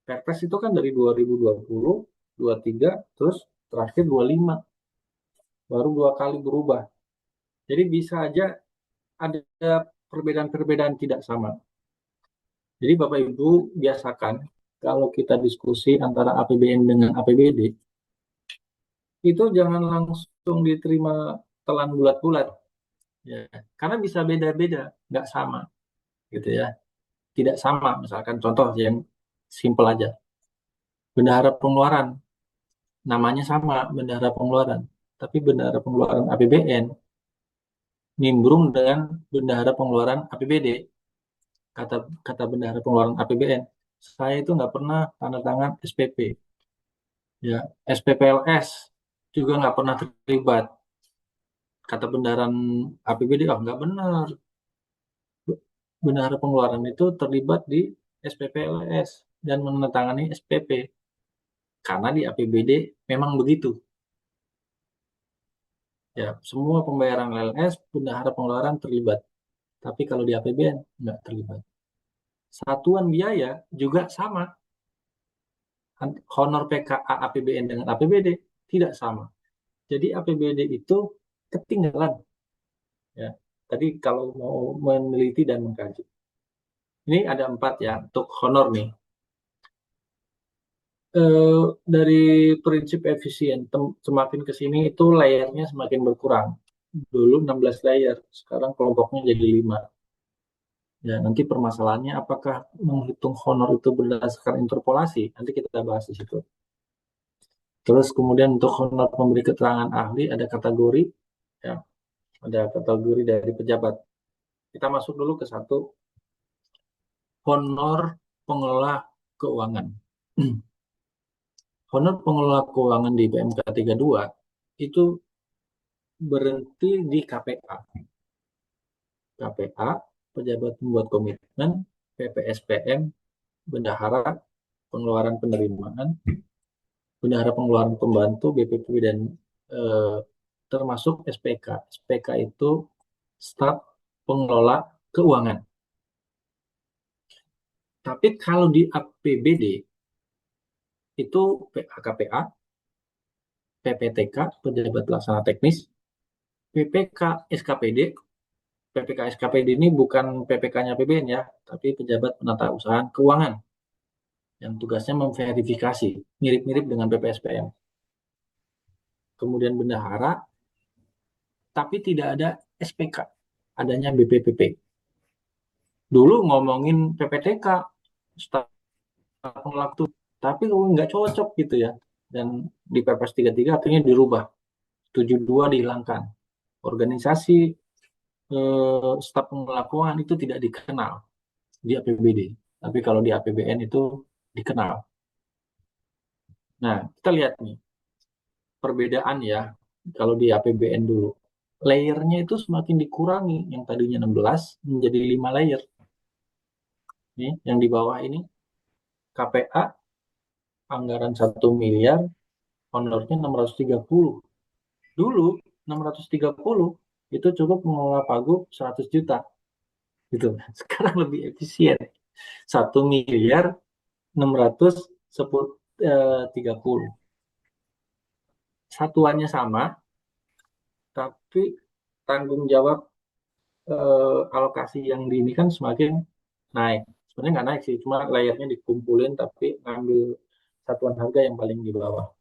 Perpres itu kan dari 2020, 23, terus terakhir 25, baru 2 kali berubah. Jadi bisa aja ada perbedaan-perbedaan tidak sama. Jadi Bapak Ibu biasakan kalau kita diskusi antara APBN dengan APBD, itu jangan langsung diterima telan bulat-bulat, ya. Karena bisa beda-beda, nggak sama, gitu ya. Tidak sama, misalkan contoh yang simple aja. Bendahara pengeluaran, namanya sama, bendahara pengeluaran. Tapi bendahara pengeluaran APBN nimbrung dengan bendahara pengeluaran APBD. Kata kata bendahara pengeluaran APBN, saya itu nggak pernah tanda tangan SPP, ya. SPPLS juga nggak pernah terlibat. Kata bendaharaan APBD, oh nggak benar. Bendahara pengeluaran itu terlibat di SPPLS dan menandatangani SPP. Karena di APBD memang begitu. Ya, semua pembayaran LLS, bendahara pengeluaran terlibat. Tapi kalau di APBN nggak terlibat. Satuan biaya juga sama. Honor PKA APBN dengan APBD tidak sama. Jadi APBD itu ketinggalan. Ya, tadi kalau mau meneliti dan mengkaji. Ini ada 4 ya untuk honor nih. Dari prinsip efisien, semakin ke sini itu layernya semakin berkurang. Dulu 16 layer, sekarang kelompoknya jadi 5. Ya, nanti permasalahannya apakah menghitung honor itu berdasarkan interpolasi? Nanti kita bahas di situ. Terus kemudian untuk honor pemberi keterangan ahli ada kategori, ya, ada kategori dari pejabat. Kita masuk dulu ke satu, honor pengelola keuangan. Honor pengelola keuangan di PMK 32 itu berhenti di KPA. KPA, pejabat pembuat komitmen, PPSPM, bendahara, pengeluaran penerimaan, bendahara pengeluaran pembantu, BPP, dan eh, termasuk SPK. SPK itu staf pengelola keuangan. Tapi kalau di APBD itu KPA, PPTK, pejabat pelaksana teknis, PPK SKPD. PPK SKPD ini bukan PPK-nya APBN ya, tapi pejabat penata usaha keuangan yang tugasnya memverifikasi, mirip-mirip dengan PPSPM. Kemudian bendahara, tapi tidak ada SPK, adanya BPPP. Dulu ngomongin PPTK, staf pengelak tuh, tapi nggak cocok gitu ya. Dan di Perpres 33 akhirnya dirubah, 72 dihilangkan. Organisasi staf pengelak keuangan itu tidak dikenal di APBD, tapi kalau di APBN itu dikenal. Nah, kita lihat nih perbedaan ya kalau di APBN dulu. Layernya itu semakin dikurangi, yang tadinya 16 menjadi 5 layer. Nih, yang di bawah ini KPA anggaran 1 miliar, honornya 630. Dulu 630 itu cukup mengelola pagu 100 juta. Gitu. Sekarang lebih efisien. 1 miliar 630. Satuannya sama, tapi tanggung jawab alokasi yang di ini kan semakin naik. Sebenarnya nggak naik sih, cuma layarnya dikumpulin tapi ngambil satuan harga yang paling di bawah.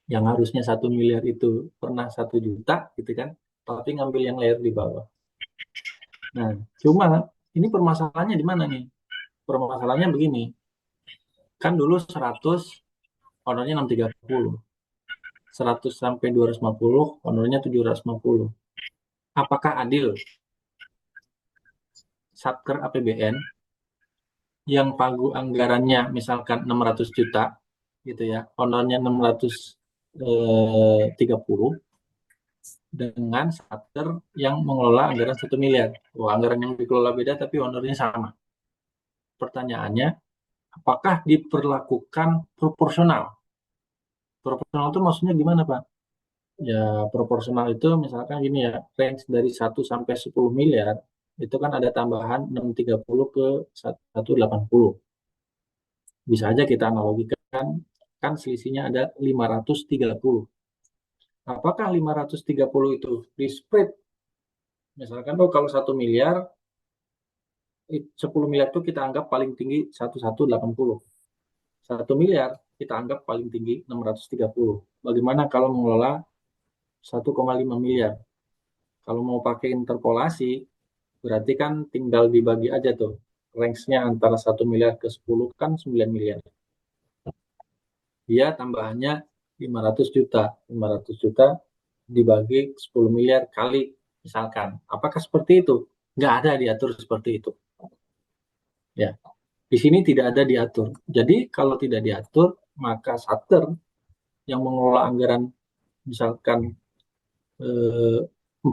Yang harusnya 1 miliar itu pernah 1 juta gitu kan, tapi ngambil yang layar di bawah. Nah, cuma ini permasalahannya di mana nih? Permasalahannya begini, kan dulu 100 honornya 630, 100 sampai 250 honornya 750. Apakah adil Satker APBN yang pagu anggarannya misalkan 600 juta gitu ya, honornya 630 dengan Satker yang mengelola anggaran 1 miliar. Wah, anggaran yang dikelola beda tapi honornya sama. Pertanyaannya, apakah diperlakukan proporsional? Proporsional itu maksudnya gimana, Pak? Ya, proporsional itu misalkan gini ya, range dari 1 sampai 10 miliar, itu kan ada tambahan 630 ke 180. Bisa aja kita analogikan, kan selisihnya ada 530. Apakah 530 itu di spread? Misalkan oh, kalau 1 miliar, 10 miliar itu kita anggap paling tinggi 1180. 1 miliar kita anggap paling tinggi 630. Bagaimana kalau mengelola 1,5 miliar? Kalau mau pakai interpolasi, berarti kan tinggal dibagi aja tuh. Range-nya antara 1 miliar ke 10 kan 9 miliar. Dia tambahannya 500 juta. 500 juta dibagi 10 miliar kali misalkan. Apakah seperti itu? Nggak ada diatur seperti itu. Ya, di sini tidak ada diatur. Jadi kalau tidak diatur, maka Satker yang mengelola anggaran misalkan 400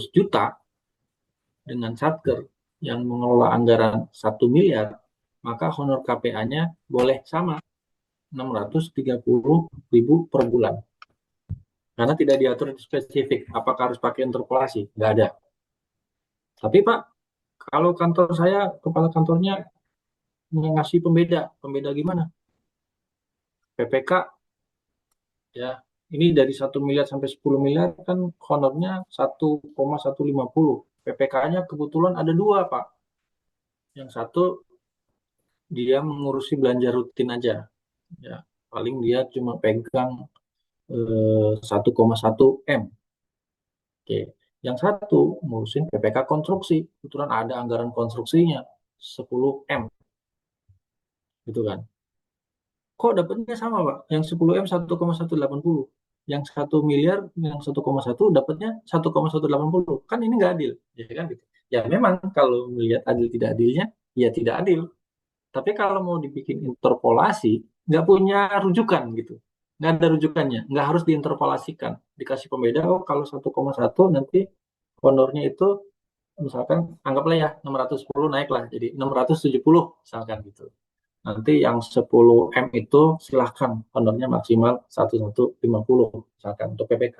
juta dengan Satker yang mengelola anggaran 1 miliar, maka honor KPA-nya boleh sama 630.000 per bulan. Karena tidak diatur spesifik apakah harus pakai interpolasi, nggak ada. Tapi Pak, kalau kantor saya, kepala kantornya ngasih pembeda, pembeda gimana? PPK ya, ini dari 1 miliar sampai 10 miliar kan honornya 1,150. PPK-nya kebetulan ada dua Pak. Yang satu dia mengurusi belanja rutin aja, ya paling dia cuma pegang 1,1 M. Oke. Yang satu ngurusin PPK konstruksi, kebetulan ada anggaran konstruksinya 10 M, gitu kan. Kok dapatnya sama, Pak? Yang 10 M 1,180. Yang 1 miliar, yang 1,1 dapatnya 1,180. Kan ini nggak adil, ya kan gitu. Ya memang kalau melihat adil tidak adilnya, ya tidak adil. Tapi kalau mau dibikin interpolasi, nggak punya rujukan gitu. Nggak ada rujukannya, nggak harus diinterpolasikan. Dikasih pembeda, oh kalau 1,1 nanti honornya itu misalkan anggaplah ya 610 naiklah jadi 670 misalkan gitu. Nanti yang 10 M itu silahkan honornya maksimal 1150 misalkan untuk PPK.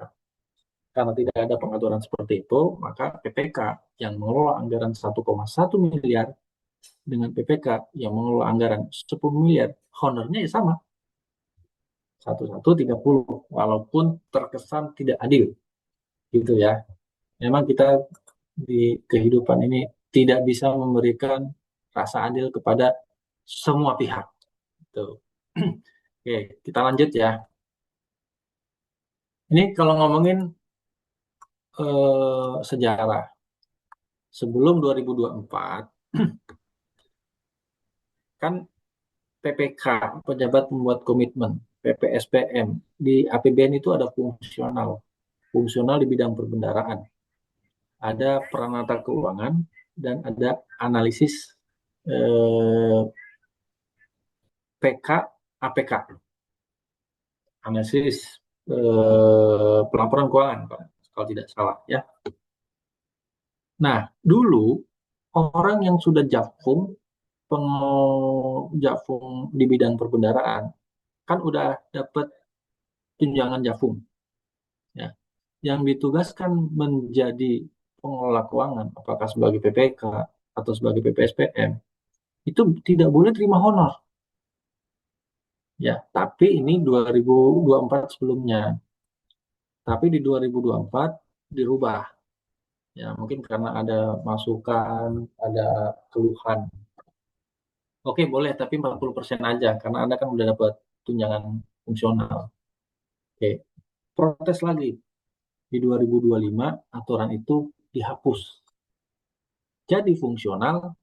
Karena tidak ada pengaturan seperti itu, maka PPK yang mengelola anggaran 1,1 miliar dengan PPK yang mengelola anggaran 10 miliar, honornya ya sama, 1130, walaupun terkesan tidak adil, gitu ya. Memang kita di kehidupan ini tidak bisa memberikan rasa adil kepada semua pihak. Tuh. Oke, kita lanjut ya. Ini kalau ngomongin sejarah, sebelum 2024, kan PPK, pejabat membuat komitmen, PPSPM, di APBN itu ada fungsional. Fungsional di bidang perbendaraan. Ada peranata keuangan, dan ada analisis PK, APK. Analisis pelaporan keuangan, Pak, kalau tidak salah ya. Nah, dulu orang yang sudah Jafung di bidang perbendaraan kan udah dapat tunjangan Jafung ya. Yang ditugaskan menjadi pengelola keuangan apakah sebagai PPK atau sebagai PPSPM itu tidak boleh terima honor ya. Tapi ini 2024 sebelumnya. Tapi di 2024 dirubah ya, mungkin karena ada masukan, ada keluhan. Oke, boleh, tapi 40% aja, karena Anda kan udah dapat tunjangan fungsional. Oke, protes lagi. Di 2025, aturan itu dihapus. jadi fungsional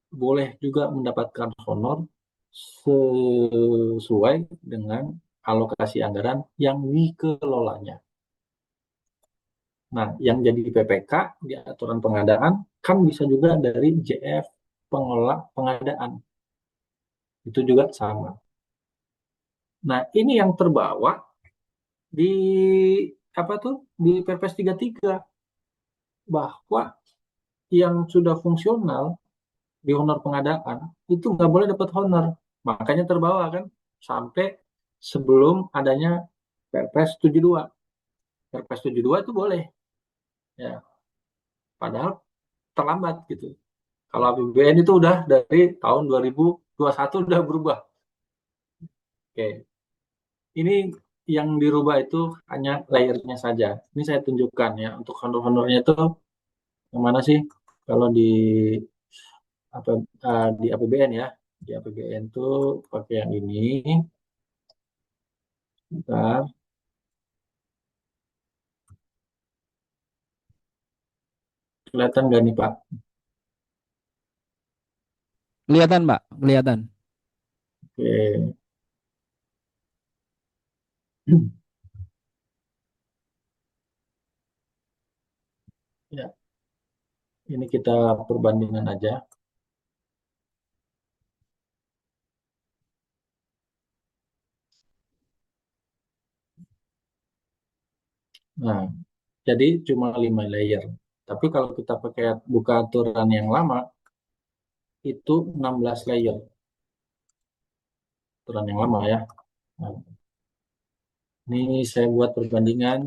boleh juga mendapatkan honor sesuai dengan alokasi anggaran yang dikelolanya. Nah, yang jadi PPK di aturan pengadaan kan bisa juga dari JF pengelola pengadaan. Itu juga sama. Nah, ini yang terbawa di apa tuh di Perpres 33 bahwa yang sudah fungsional di honor pengadaan itu nggak boleh dapat honor. Makanya terbawa kan sampai sebelum adanya Perpres 72. Perpres 72 itu boleh ya. Padahal terlambat gitu. Kalau APBN itu udah dari tahun 2021 udah berubah. Oke. Ini yang dirubah itu hanya layernya saja. Ini saya tunjukkan ya untuk honor-honornya itu yang mana sih? Kalau apa di APBN ya. Di APBN tuh pakai yang ini. Bentar, kelihatan nggak nih Pak? Kelihatan, Pak, kelihatan. Oke. Ya, ini kita perbandingan aja. Nah, jadi cuma 5 layer. Tapi kalau kita pakai buka aturan yang lama, itu 16 layer. Aturan yang lama ya. Nah, ini saya buat perbandingan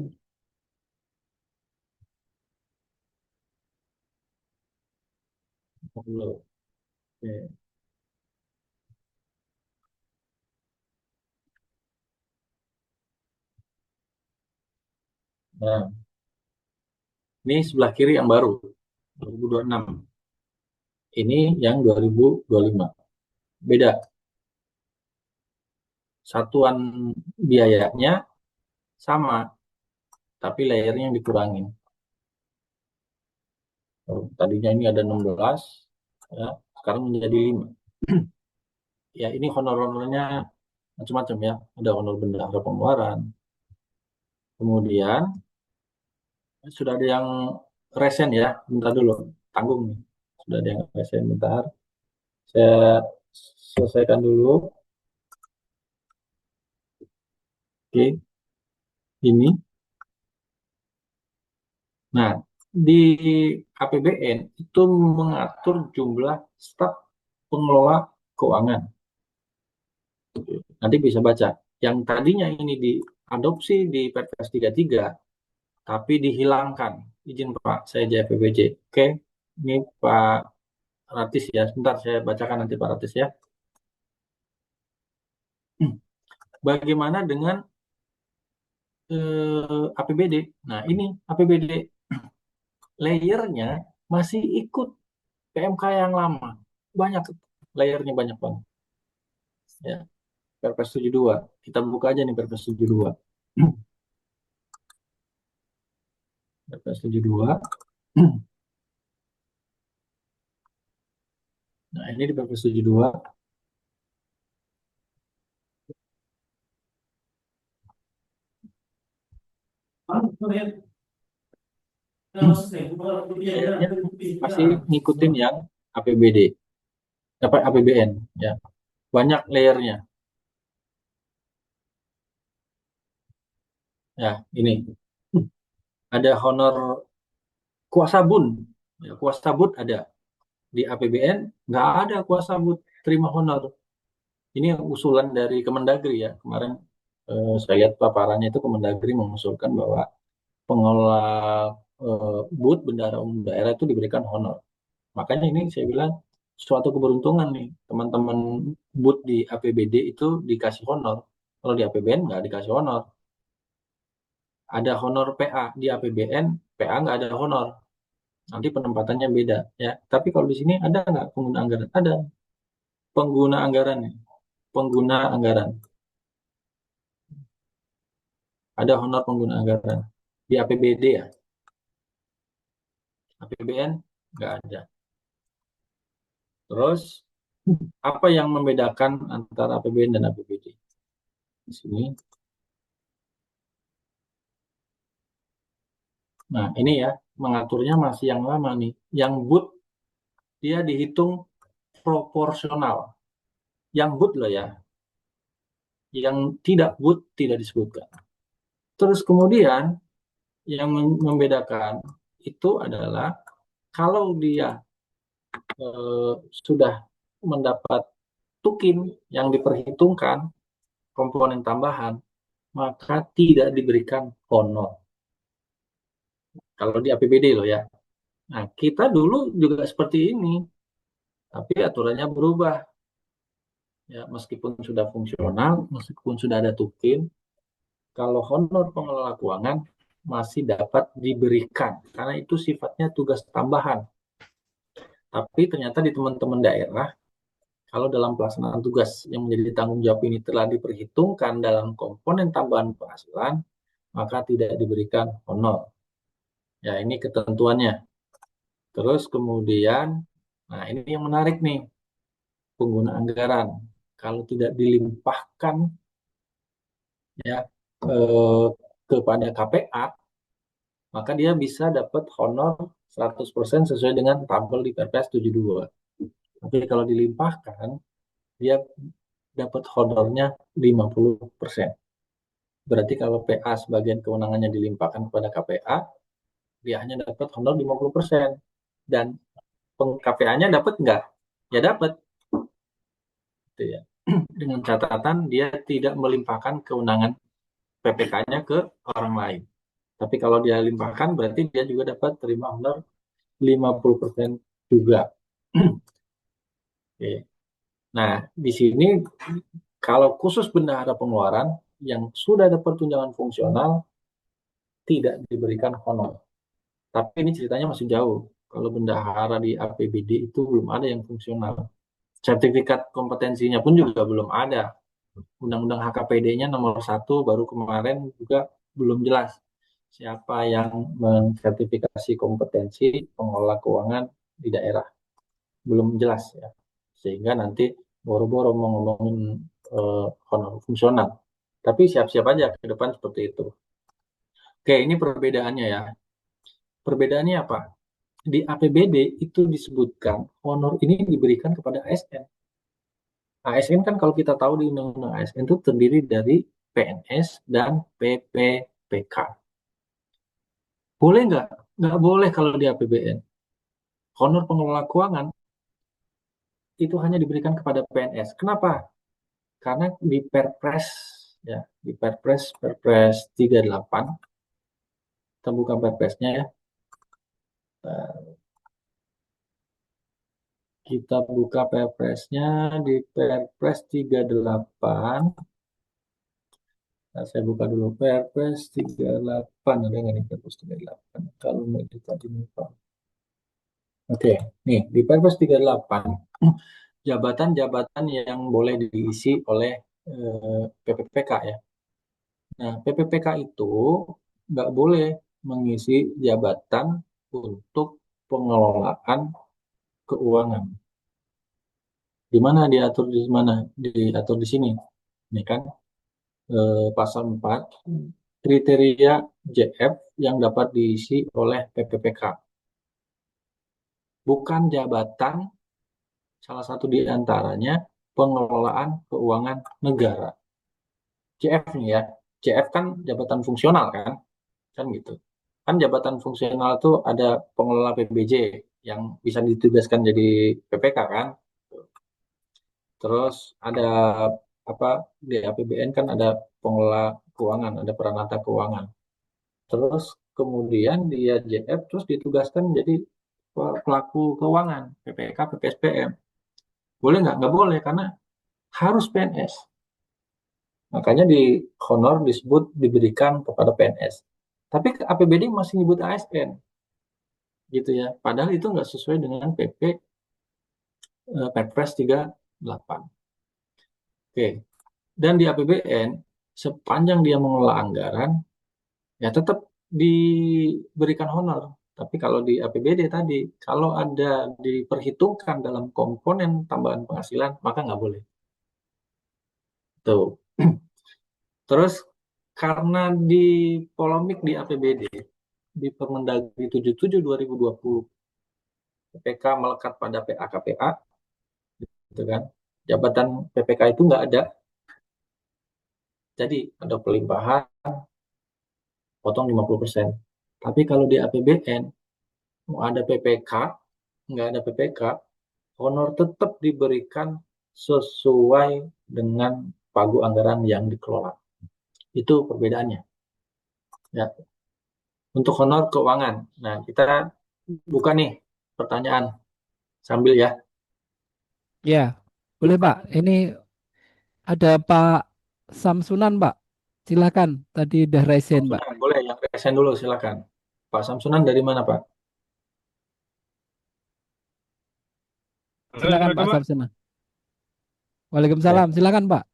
dulu. Oke. Nah, ini sebelah kiri yang baru, 2026. Ini yang 2025. Beda. Satuan biayanya sama, tapi layernya yang dikurangin. Tadinya ini ada 16, ya, sekarang menjadi 5. Ya, ini honor-honornya macam-macam ya. Ada honor bendahara pengeluaran. Kemudian sudah ada yang resen ya. Bentar dulu, tanggung nih. Sudah ada yang resen, bentar. Saya selesaikan dulu. Oke, ini. Nah, di APBN itu mengatur jumlah staf pengelola keuangan. Nanti bisa baca. Yang tadinya ini diadopsi di Perpres 33, tapi dihilangkan. Izin Pak, saya JPBJ. Oke, ini Pak Ratis ya. Sebentar saya bacakan nanti Pak Ratis ya. Bagaimana dengan APBD? Nah, ini APBD layernya masih ikut PMK yang lama. Banyak layernya banyak banget. Ya, Perpres 72. Kita buka aja nih Perpres 72. Perpres 72. Nah, ini di Perpres 72. Layernya masih ngikutin yang APBD, apa APBN ya. Banyak layernya. Ya, ini ada honor kuasa bun. Ya, kuasa bud ada di APBN, nggak ada kuasa bud terima honor. Ini yang usulan dari Kemendagri ya. Kemarin saya lihat paparannya itu Kemendagri mengusulkan bahwa pengelola bud bendahara umum daerah itu diberikan honor. Makanya ini saya bilang suatu keberuntungan nih teman-teman bud di APBD itu dikasih honor. Kalau di APBN nggak dikasih honor. Ada honor PA di APBN, PA nggak ada honor. Nanti penempatannya beda ya. Tapi kalau di sini ada nggak pengguna anggaran? Ada pengguna anggaran nih. Pengguna anggaran. Ada honor pengguna anggaran. Di APBD ya. APBN nggak ada. Terus apa yang membedakan antara APBN dan APBD? Di sini. Nah, ini ya, mengaturnya masih yang lama nih. Yang BUT dia dihitung proporsional. Yang BUT loh ya, yang tidak BUT tidak disebutkan. Terus kemudian yang membedakan itu adalah kalau dia sudah mendapat tukin yang diperhitungkan komponen tambahan, maka tidak diberikan honor. Kalau di APBD loh ya. Nah, kita dulu juga seperti ini, tapi aturannya berubah. Ya, meskipun sudah fungsional, meskipun sudah ada tukin, kalau honor pengelola keuangan masih dapat diberikan karena itu sifatnya tugas tambahan. Tapi ternyata di teman-teman daerah, kalau dalam pelaksanaan tugas yang menjadi tanggung jawab ini telah diperhitungkan dalam komponen tambahan penghasilan, maka tidak diberikan honor. Ya, ini ketentuannya. Terus kemudian, nah ini yang menarik nih, penggunaan anggaran. Kalau tidak dilimpahkan ya eh, kepada KPA, maka dia bisa dapat honor 100% sesuai dengan tabel di Perpres 72. Tapi kalau dilimpahkan, dia dapat honornya 50%. Berarti kalau PA sebagian kewenangannya dilimpahkan kepada KPA, dia hanya dapat honor 50%. Dan KPA-nya dapat nggak? Ya dapat. Gitu ya. Dengan catatan dia tidak melimpahkan kewenangan PPK-nya ke orang lain. Tapi kalau dia limpahkan berarti dia juga dapat terima honor 50% juga. Oke. Nah, di sini kalau khusus bendahara pengeluaran yang sudah dapat tunjangan fungsional tidak diberikan honor. Tapi ini ceritanya masih jauh. Kalau bendahara di APBD itu belum ada yang fungsional. Sertifikat kompetensinya pun juga belum ada. Undang-undang HKPD-nya nomor 1 baru kemarin juga belum jelas siapa yang mensertifikasi kompetensi pengelola keuangan di daerah. Belum jelas ya. Sehingga nanti boro-boro mau ngomongin honor fungsional. Tapi siap-siap aja ke depan seperti itu. Oke, ini perbedaannya ya. Perbedaannya apa? Di APBD itu disebutkan honor ini diberikan kepada ASN. ASN kan kalau kita tahu di Undang-Undang ASN itu terdiri dari PNS dan PPPK. Boleh nggak? Nggak boleh kalau di APBN. Honor pengelola keuangan itu hanya diberikan kepada PNS. Kenapa? Karena di Perpres ya, di Perpres 38, kita buka Perpresnya ya. Kita buka Perpresnya di Perpres 38. Nah, saya buka dulu Perpres 38. Ada nggak nih Perpres 38? Kalau mau tadi lupa. Oke, nih di Perpres 38, jabatan-jabatan yang boleh diisi oleh PPPK ya. Nah, PPPK itu nggak boleh mengisi jabatan untuk pengelolaan keuangan. Di mana diatur di mana? Diatur di sini. Ini kan pasal 4 kriteria JF yang dapat diisi oleh PPPK. Bukan jabatan, salah satu di antaranya pengelolaan keuangan negara. JF nih ya. JF kan jabatan fungsional kan gitu. Kan jabatan fungsional itu ada pengelola PBJ yang bisa ditugaskan jadi PPK kan. Terus ada apa di APBN kan ada pengelola keuangan, ada peranata keuangan. Terus kemudian dia JF terus ditugaskan jadi pelaku keuangan, PPK, PPSPM. Boleh nggak? Nggak boleh karena harus PNS. Makanya di honor disebut diberikan kepada PNS. Tapi APBD masih nyebut ASN, gitu ya. Padahal itu nggak sesuai dengan PP Perpres 38. Oke. Dan di APBN sepanjang dia mengelola anggaran, ya tetap diberikan honor. Tapi kalau di APBD tadi, kalau ada diperhitungkan dalam komponen tambahan penghasilan, maka nggak boleh. Tuh. Terus karena di polemik di APBD, di Permendagri 77 2020, PPK melekat pada PA-KPA, gitu kan. Jabatan PPK itu nggak ada, jadi ada pelimpahan, potong 50%. Tapi kalau di APBN, mau ada PPK, nggak ada PPK, honor tetap diberikan sesuai dengan pagu anggaran yang dikelola. Itu perbedaannya. Ya. Untuk honor keuangan. Nah, kita buka nih pertanyaan sambil ya. Ya, boleh Pak. Ini ada Pak Samsunan Pak. Silakan. Tadi udah resen Pak. Samsunan, boleh yang resen dulu silakan. Pak Samsunan dari mana Pak? Halo, Silakan Pak Assalamualaikum, Pak. Samsunan. Ya. Waalaikumsalam. Silakan Pak.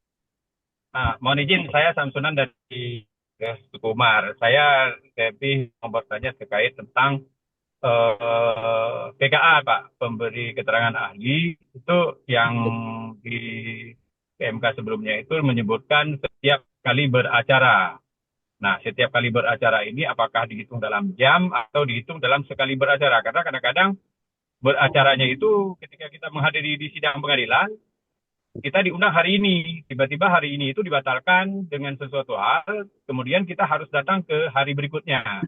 Nah, mohon izin, saya Samsunan dari Sukumar. Saya lebih mau bertanya terkait tentang PKA, Pak, pemberi keterangan ahli. Itu yang di PMK sebelumnya itu menyebutkan setiap kali beracara. Nah, setiap kali beracara ini apakah dihitung dalam jam atau dihitung dalam sekali beracara? Karena kadang-kadang beracaranya itu ketika kita menghadiri di sidang pengadilan, kita diundang hari ini, tiba-tiba hari ini itu dibatalkan dengan sesuatu hal, kemudian kita harus datang ke hari berikutnya,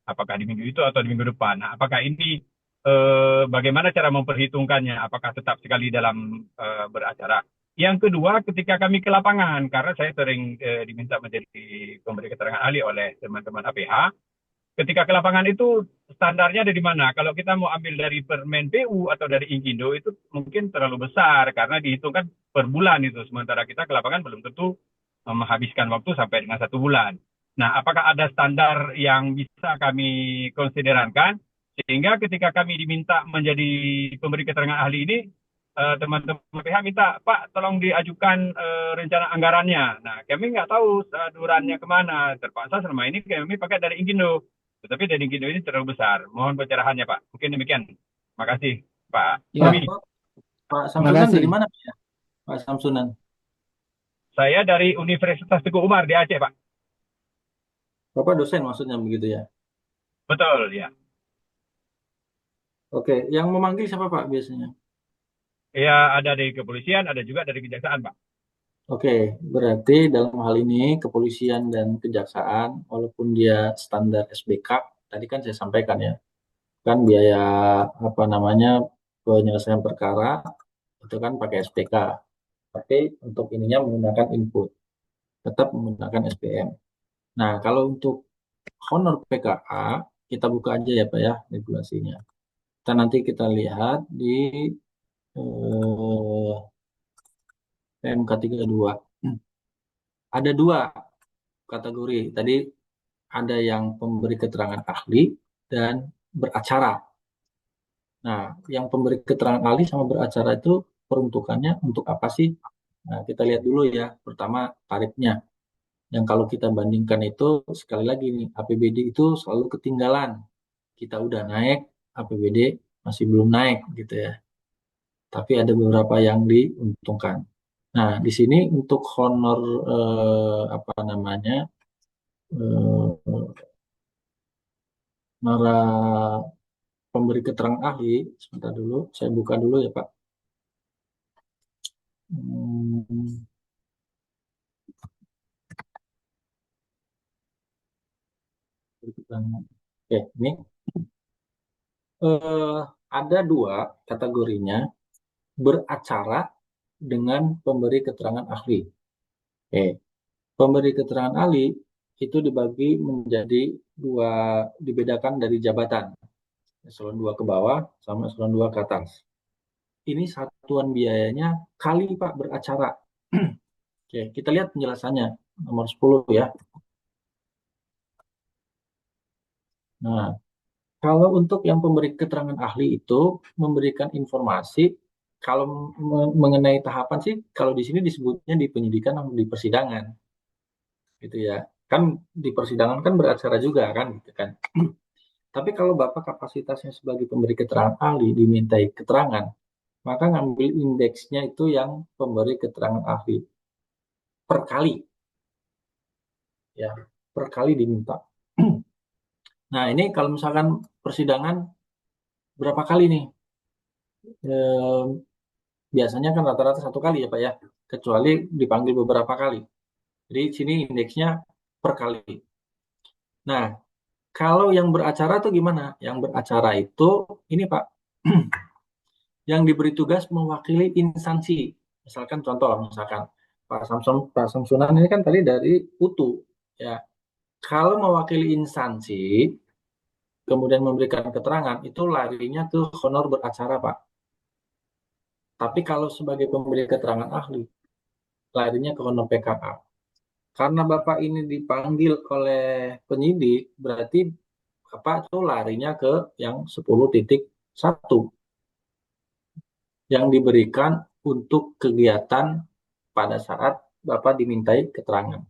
apakah di minggu itu atau di minggu depan. Nah, apakah ini bagaimana cara memperhitungkannya? Apakah tetap sekali dalam beracara? Yang kedua, ketika kami ke lapangan, karena saya sering diminta menjadi pemberi keterangan ahli oleh teman-teman APH, ketika ke lapangan itu standarnya ada di mana? Kalau kita mau ambil dari Permen PU atau dari Inkindo itu mungkin terlalu besar karena dihitung kan per bulan itu. Sementara kita ke lapangan belum tentu menghabiskan waktu sampai dengan 1 bulan. Nah, apakah ada standar yang bisa kami konsiderankan sehingga ketika kami diminta menjadi pemberi keterangan ahli ini, teman-teman PH minta, Pak, tolong diajukan rencana anggarannya. Nah, kami nggak tahu salurannya kemana. Terpaksa selama ini kami pakai dari Inkindo. Tetapi dari Gindo ini terlalu besar. Mohon pencerahannya, Pak. Mungkin demikian. Terima kasih, Pak Pak, Ya, Tommy. Pak terima Samsunan dari kasih. mana Pak? Pak Samsunan. Saya dari Universitas Teguh Umar di Aceh, Pak. Bapak dosen maksudnya begitu ya. Betul, ya. Oke, yang memanggil siapa Pak biasanya? Ya, ada dari kepolisian, ada juga dari kejaksaan, Pak. Oke, berarti dalam hal ini kepolisian dan kejaksaan, walaupun dia standar SBK, tadi kan saya sampaikan ya, kan biaya apa namanya penyelesaian perkara itu kan pakai SPK, tapi untuk ininya menggunakan input, tetap menggunakan SPM. Nah, kalau untuk honor PKA, kita buka aja ya Pak ya regulasinya. Kita lihat di PMK 32. Ada dua kategori. Tadi ada yang pemberi keterangan ahli dan beracara. Nah, yang pemberi keterangan ahli sama beracara itu peruntukannya untuk apa sih? Nah, kita lihat dulu ya. Pertama, tarifnya. Yang kalau kita bandingkan itu, sekali lagi nih, APBD itu selalu ketinggalan. Kita udah naik, APBD masih belum naik gitu ya. Tapi ada beberapa yang diuntungkan. Nah, di sini untuk honor apa namanya eh, para pemberi keterangan ahli, sebentar dulu, saya buka dulu ya Pak. Hmm, Oke, ini eh, ada dua kategorinya, beracara dengan pemberi keterangan ahli. Oke, pemberi keterangan ahli itu dibagi menjadi dua, dibedakan dari jabatan, eselon 2 ke bawah sama eselon 2 ke atas. Ini satuan biayanya kali Pak beracara. Oke, kita lihat penjelasannya nomor 10 ya. Nah, kalau untuk yang pemberi keterangan ahli itu memberikan informasi kalau mengenai tahapan sih kalau di sini disebutnya di penyidikan atau di persidangan gitu ya. Kan di persidangan kan beracara juga kan gitu kan. Tapi kalau Bapak kapasitasnya sebagai pemberi keterangan ahli dimintai keterangan, maka ngambil indeksnya itu yang pemberi keterangan ahli per kali, ya, per kali diminta. Nah, ini kalau misalkan persidangan berapa kali nih? Eh, Biasanya kan rata-rata 1 kali ya Pak ya, kecuali dipanggil beberapa kali. Jadi sini indeksnya per kali. Nah, kalau yang beracara tuh gimana? Yang beracara itu ini Pak, yang diberi tugas mewakili instansi. Misalkan contoh, misalkan Pak Samsunan ini kan tadi dari UTU, ya. Kalau mewakili instansi, kemudian memberikan keterangan, itu larinya ke honor beracara Pak. Tapi kalau sebagai pemberi keterangan ahli, larinya ke honor PKA. Karena Bapak ini dipanggil oleh penyidik, berarti Bapak tuh larinya ke yang 10.1 yang diberikan untuk kegiatan pada saat Bapak dimintai keterangan.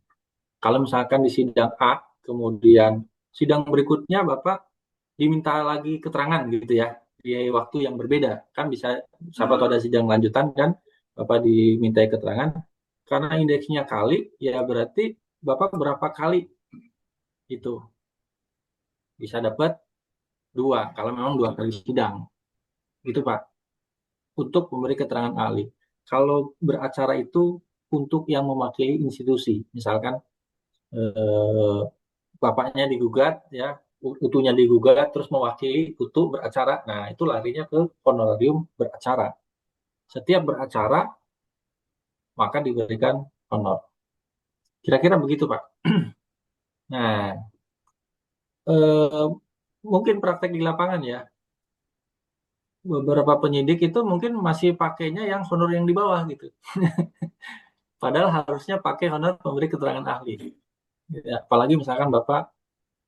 Kalau misalkan di sidang A, kemudian sidang berikutnya Bapak diminta lagi keterangan gitu ya, di waktu yang berbeda. Kan bisa, siapa tahu ada sidang lanjutan kan, Bapak dimintai keterangan. Karena indeksnya kali, ya berarti Bapak berapa kali itu bisa dapat 2, kalau memang 2 kali sidang. Gitu Pak, untuk memberi keterangan ahli. Kalau beracara itu untuk yang mewakili institusi, misalkan eh, bapaknya digugat ya, utuhnya digugat terus mewakili utuh beracara. Nah, itu larinya ke honorarium beracara. Setiap beracara maka diberikan honor. Kira-kira begitu, Pak. Nah, eh, mungkin praktek di lapangan ya. Beberapa penyidik itu mungkin masih pakainya yang honor yang di bawah gitu. Padahal harusnya pakai honor pemberi keterangan ahli. Ya, apalagi misalkan Bapak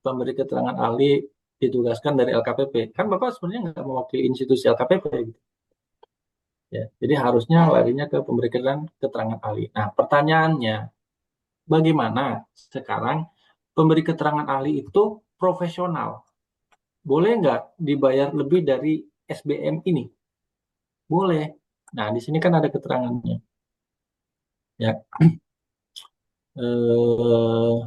pemberi keterangan ahli ditugaskan dari LKPP. Kan Bapak sebenarnya nggak mewakili institusi LKPP gitu. Ya, jadi harusnya larinya ke pemberian keterangan ahli. Nah, pertanyaannya, bagaimana sekarang pemberi keterangan ahli itu profesional? Boleh nggak dibayar lebih dari SBM ini? Boleh. Nah, di sini kan ada keterangannya. Ya, eh,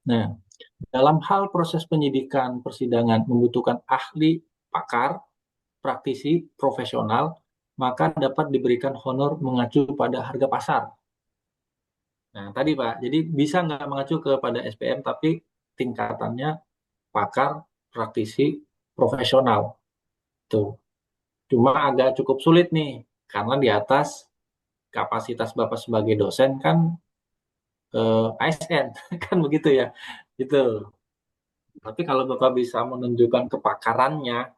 nah, dalam hal proses penyidikan persidangan membutuhkan ahli, pakar, praktisi, profesional, maka dapat diberikan honor mengacu pada harga pasar. Nah, tadi Pak, jadi bisa nggak mengacu kepada SPM, tapi tingkatannya pakar, praktisi, profesional. Tuh. Cuma agak cukup sulit nih, karena di atas kapasitas Bapak sebagai dosen kan ASN, kan begitu ya. Gitu. Tapi kalau Bapak bisa menunjukkan kepakarannya,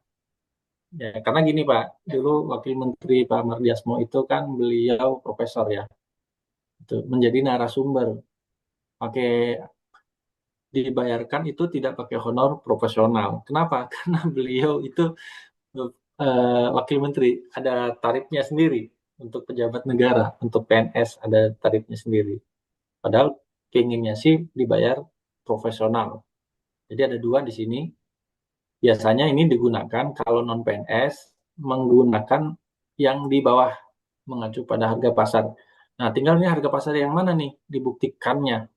ya karena gini Pak, dulu Wakil Menteri Pak Mardiasmo itu kan beliau profesor ya, itu menjadi narasumber. Pakai dibayarkan itu tidak pakai honor profesional. Kenapa? Karena beliau itu wakil menteri, ada tarifnya sendiri untuk pejabat negara, untuk PNS ada tarifnya sendiri. Padahal keinginnya sih dibayar profesional. Jadi ada 2 di sini. Biasanya ini digunakan kalau non PNS menggunakan yang di bawah mengacu pada harga pasar. Nah, tinggal ini harga pasar yang mana nih dibuktikannya?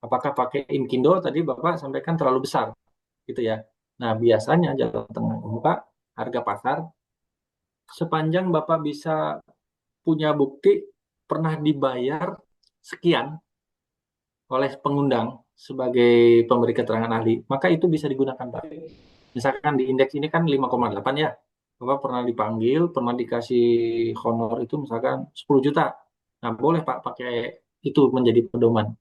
Apakah pakai Inkindo tadi Bapak sampaikan terlalu besar gitu ya. Nah, biasanya jalan tengah Bapak harga pasar sepanjang Bapak bisa punya bukti pernah dibayar sekian oleh pengundang sebagai pemberi keterangan ahli, maka itu bisa digunakan Pak. Misalkan di indeks ini kan 5,8 ya. Bapak pernah dipanggil, pernah dikasih honor itu misalkan 10 juta. Nah, boleh Pak pakai itu menjadi pedoman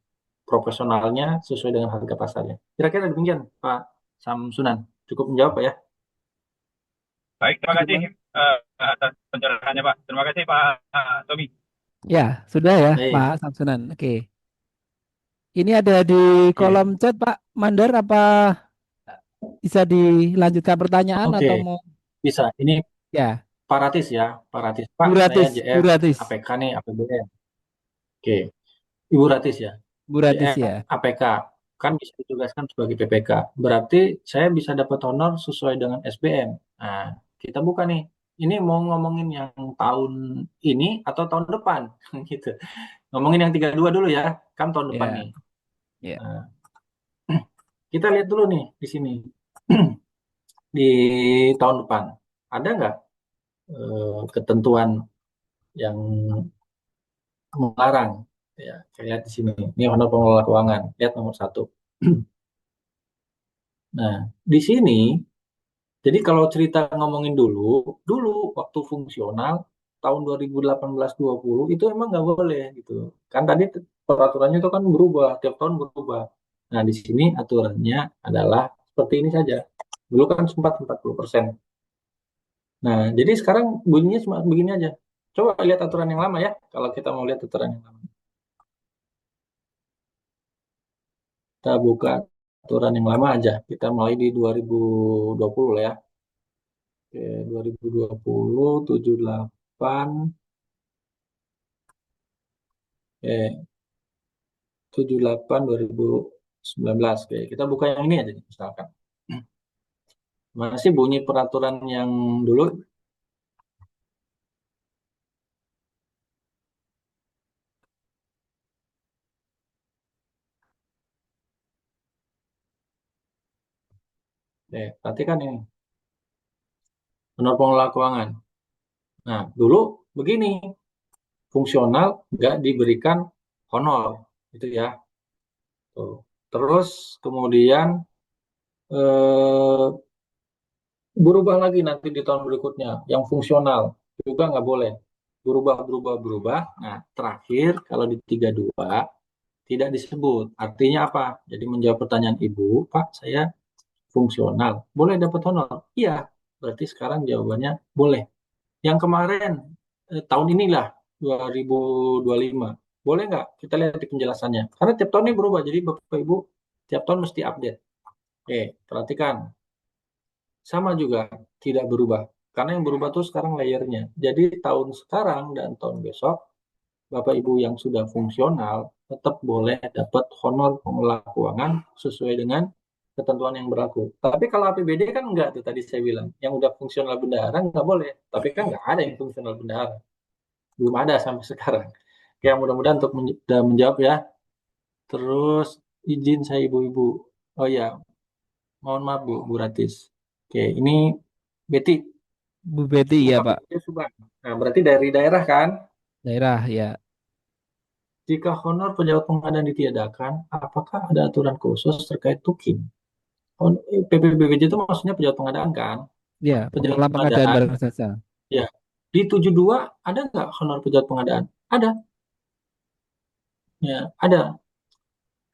profesionalnya sesuai dengan harga pasarnya. Kira-kira demikian Pak Samsunan. Cukup menjawab Pak ya? Baik, terima Cukup, kasih Pak. atas pencerahannya, Pak. Terima kasih, Pak Tommy. Ya, sudah ya, Pak Baik, Samsunan. Oke. Ini ada di kolom oke. chat, Pak Mandar. Apa bisa dilanjutkan pertanyaan atau Oke, mau? bisa. Ini Ya, Pak Ratis ya, Pak Ratis. Pak, Bu saya Ratis, Bu JF Ratis, APK nih, APBN. Oke, Ibu Ratis ya. Bu Ratis JF ya. APK. kan bisa ditugaskan sebagai PPK. Berarti saya bisa dapat honor sesuai dengan SBM. Nah, kita buka nih. Ini mau ngomongin yang tahun ini atau tahun depan, gitu. Ngomongin yang 32 dulu ya, kan tahun depan Ya, nih. ya. Nah, kita lihat dulu nih di sini. Di tahun depan, ada nggak ketentuan yang melarang? Ya, saya lihat di sini. Ini honor pengelola keuangan. Lihat nomor satu. Nah, di sini, jadi kalau cerita ngomongin dulu waktu fungsional tahun 2018-20 itu emang nggak boleh gitu. Kan tadi peraturannya itu kan berubah, tiap tahun berubah. Nah, di sini aturannya adalah seperti ini saja. Dulu kan sempat 40%. Nah, jadi sekarang bunyinya cuma begini aja. Coba lihat aturan yang lama ya, kalau kita mau lihat aturan yang lama. Kita buka aturan yang lama aja. Kita mulai di 2020 lah ya. Oke, 2020, 78, 78, 2019. Oke, kita buka yang ini aja nih, misalkan. Mana sih bunyi peraturan yang dulu? Perhatikan ini. Menurut pengelola keuangan. Nah, dulu begini. Fungsional nggak diberikan honor. Itu ya. Tuh. Terus kemudian eh, berubah lagi nanti di tahun berikutnya. Yang fungsional juga nggak boleh. Berubah. Nah, terakhir kalau di 32 tidak disebut. Artinya apa? Jadi menjawab pertanyaan Ibu, Pak, saya fungsional. Boleh dapat honor? Iya. Berarti sekarang jawabannya boleh. Yang kemarin, tahun inilah, 2025. Boleh nggak? Kita lihat di penjelasannya. Karena tiap tahun ini berubah. Jadi Bapak Ibu tiap tahun mesti update. Oke, perhatikan. Sama juga, tidak berubah. Karena yang berubah tuh sekarang layernya. Jadi tahun sekarang dan tahun besok, Bapak Ibu yang sudah fungsional tetap boleh dapat honor pengelola keuangan sesuai dengan ketentuan yang berlaku. Tapi kalau APBD kan enggak tuh tadi saya bilang. Yang udah fungsional bendahara nggak boleh. Tapi kan nggak ada yang fungsional bendahara. Belum ada sampai sekarang. Ya mudah-mudahan untuk menjawab ya. Terus izin saya ibu-ibu. Oh ya, mohon maaf Bu Ratis. Oke, ini Betty. Bu Betty ya Pak. UKPBD Subang. Nah, berarti dari daerah kan? Daerah ya. Jika honor pejabat pengadaan ditiadakan, apakah ada aturan khusus terkait tukin? PPBPJ itu maksudnya pejabat pengadaan kan? Ya, Pejabat pengelola pengadaan pengadaan, barang jasa. ya. Di 72 ada nggak honor pejabat pengadaan? Ada, ya, ada.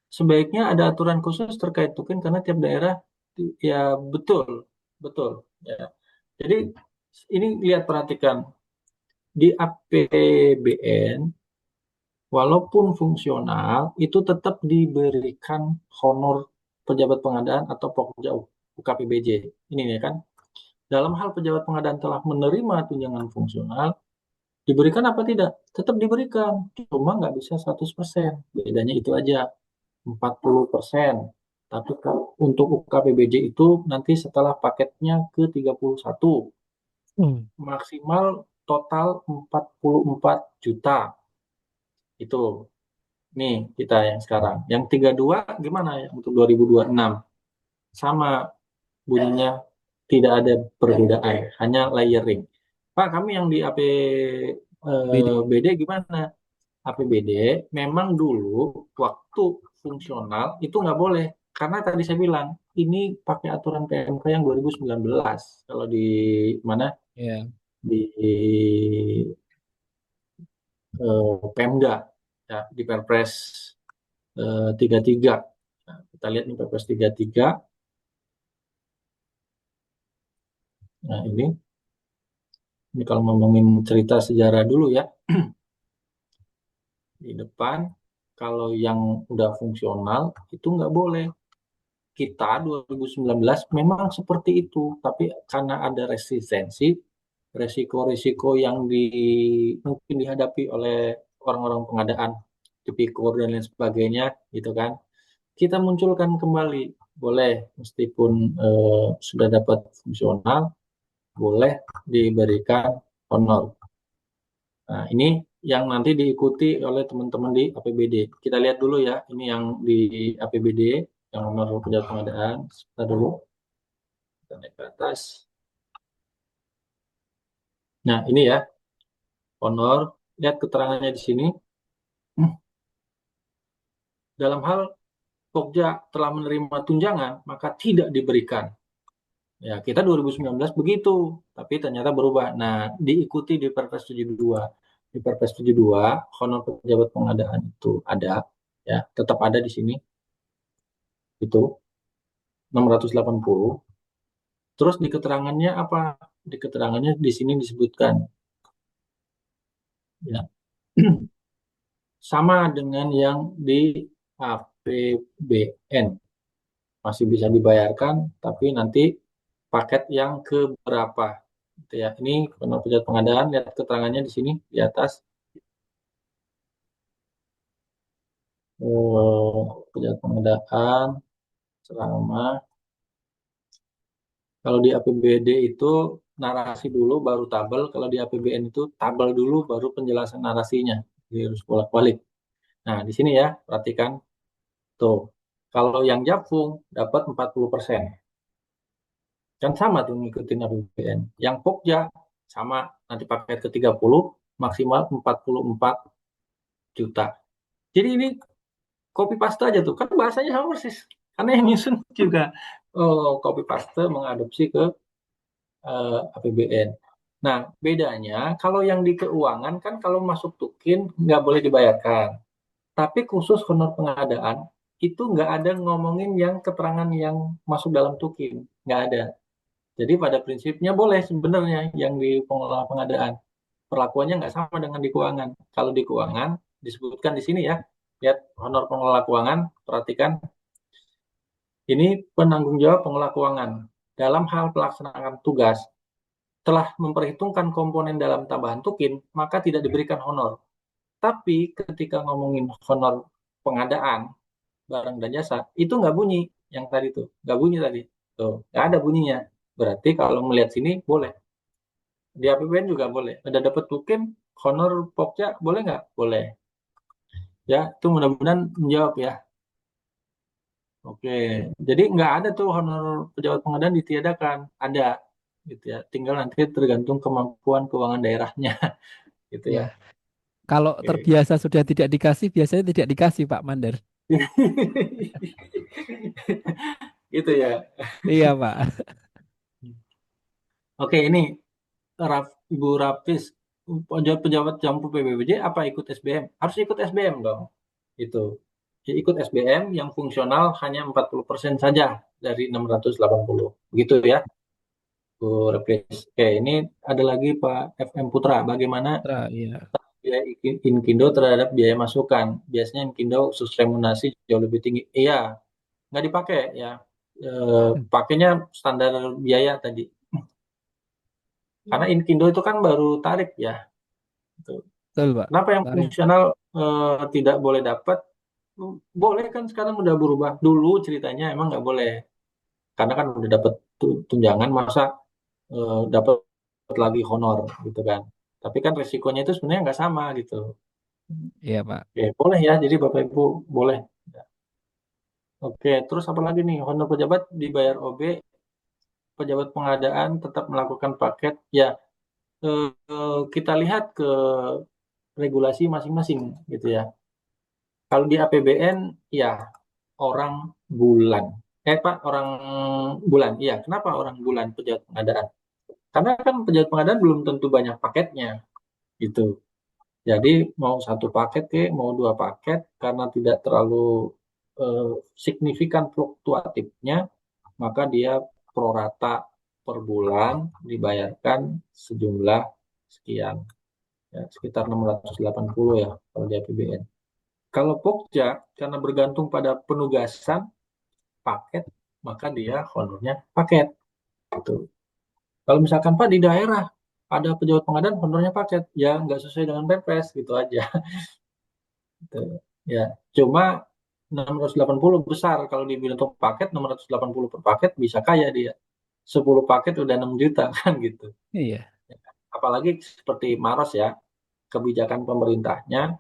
Sebaiknya ada aturan khusus terkait tukin karena tiap daerah, ya betul, betul. Ya. Jadi ini lihat perhatikan di APBN walaupun fungsional itu tetap diberikan honor pejabat pengadaan atau pokja UKPBJ. Ini nih kan. Dalam hal pejabat pengadaan telah menerima tunjangan fungsional, diberikan apa tidak? Tetap diberikan. Cuma nggak bisa 100%. Bedanya itu aja, 40%. Tapi untuk UKPBJ itu nanti setelah paketnya ke 31, maksimal total 44 juta. Itu. Nih kita yang sekarang. Yang 32 gimana ya untuk 2026? Sama bunyinya tidak ada perbedaan, hanya layering. Pak, kami yang di BD. APBD gimana? APBD memang dulu waktu fungsional itu nggak boleh. Karena tadi saya bilang, ini pakai aturan PMK yang 2019. Kalau di mana? Ya. Di Pemda, ya, di Perpres 33. Nah, kita lihat nih Perpres 33. Nah, ini kalau ngomongin cerita sejarah dulu ya, di depan kalau yang udah fungsional itu nggak boleh. Kita 2019 memang seperti itu, tapi karena ada resistensi, resiko-resiko yang mungkin dihadapi oleh orang-orang pengadaan, tipikor dan lain sebagainya, gitu kan. kita munculkan kembali. Boleh, meskipun sudah dapat fungsional, boleh diberikan honor. Nah, ini yang nanti diikuti oleh teman-teman di APBD. Kita lihat dulu ya, ini yang di APBD, yang honor pejabat pengadaan. Sebentar dulu, kita naik ke atas. Nah, ini ya, honor. Lihat keterangannya di sini. Dalam hal Pokja telah menerima tunjangan, maka tidak diberikan. Ya, kita 2019 begitu, tapi ternyata berubah. Nah, diikuti di Perpres 72. Di Perpres 72, honor pejabat pengadaan itu ada, ya, tetap ada di sini. Itu 680. Terus di keterangannya apa? Di keterangannya di sini disebutkan, ya, sama dengan yang di APBN. Masih bisa dibayarkan, tapi nanti paket yang keberapa? Gitu ya. Ini honor pejabat pengadaan, lihat keterangannya di sini di atas. Pejabat pengadaan selama, kalau di APBD itu narasi dulu baru tabel, kalau di APBN itu tabel dulu baru penjelasan narasinya. Jadi harus bolak-balik. Nah, di sini ya, perhatikan tuh. Kalau yang Japung dapat 40%. Kan sama tuh ngikutin APBN. Yang Pokja sama, nanti paket ke 30 maksimal 44 juta. Jadi ini copy paste aja tuh, kan bahasanya sama persis. Karena yang nyusun juga copy paste mengadopsi ke APBN. Nah, bedanya kalau yang di keuangan kan kalau masuk tukin nggak boleh dibayarkan. Tapi khusus honor pengadaan itu nggak ada ngomongin yang keterangan yang masuk dalam tukin, nggak ada. Jadi pada prinsipnya boleh sebenarnya yang di pengelola pengadaan. Perlakuannya nggak sama dengan di keuangan. Kalau di keuangan disebutkan di sini ya, lihat honor pengelola keuangan, perhatikan ini penanggung jawab pengelola keuangan dalam hal pelaksanaan tugas telah memperhitungkan komponen dalam tambahan tukin, maka tidak diberikan honor. Tapi ketika ngomongin honor pengadaan barang dan jasa, itu nggak bunyi yang tadi tuh, nggak bunyi tadi, tuh nggak ada bunyinya. Berarti kalau melihat sini boleh, di APBN juga boleh. Ada dapat tukin, honor pokja boleh nggak? Boleh. Ya, itu mudah-mudahan menjawab ya. Oke, jadi nggak ada tuh honor pejabat pengadaan ditiadakan, ada gitu ya. Tinggal nanti tergantung kemampuan keuangan daerahnya, gitu ya. Ya, kalau Oke. terbiasa sudah tidak dikasih, biasanya tidak dikasih, Pak Mandar. Gitu ya. Iya, Pak. Oke, ini Ibu Rapis, pejabat jampu PBBJ apa ikut SBM? Harus ikut SBM dong. Itu. Ya, ikut SBM yang fungsional hanya 40% saja dari 680. Begitu ya, Bu Rapis. Oke, ini ada lagi Pak FM Putra. Bagaimana Iya. biaya Inkindo terhadap biaya masukan? Biasanya Inkindo khusus remunerasi jauh lebih tinggi. Iya, nggak dipakai ya. Pakainya standar biaya tadi. Karena Inkindo itu kan baru tarif ya. Gitu. Betul, Pak. Kenapa yang Tarif. fungsional tidak boleh dapat? Boleh kan sekarang udah berubah. Dulu ceritanya emang nggak boleh. Karena kan udah dapat tunjangan, masa dapat lagi honor gitu kan. Tapi kan resikonya itu sebenarnya nggak sama gitu. Iya, Pak. Oke, boleh ya. Jadi Bapak Ibu boleh. Oke, terus apa lagi nih? Honor pejabat dibayar OB, pejabat pengadaan tetap melakukan paket. Ya, kita lihat ke regulasi masing-masing gitu ya. Kalau di APBN ya orang bulan. Pak, orang bulan. Iya, kenapa orang bulan pejabat pengadaan? Karena kan pejabat pengadaan belum tentu banyak paketnya gitu. Jadi mau satu paket ke, mau dua paket karena tidak terlalu eh, signifikan fluktuatifnya, maka dia prorata per bulan dibayarkan sejumlah sekian, ya, sekitar 680 ya kalau di APBN. Kalau Pokja karena bergantung pada penugasan paket, maka dia honornya paket. Gitu. Kalau misalkan Pak di daerah ada pejabat pengadaan honornya paket, ya nggak sesuai dengan Perpres gitu aja. Gitu. Ya, cuma 680 besar kalau dibilang untuk paket, 680 per paket bisa kaya dia. 10 paket udah 6 juta kan gitu. Iya. Apalagi seperti Maros ya, kebijakan pemerintahnya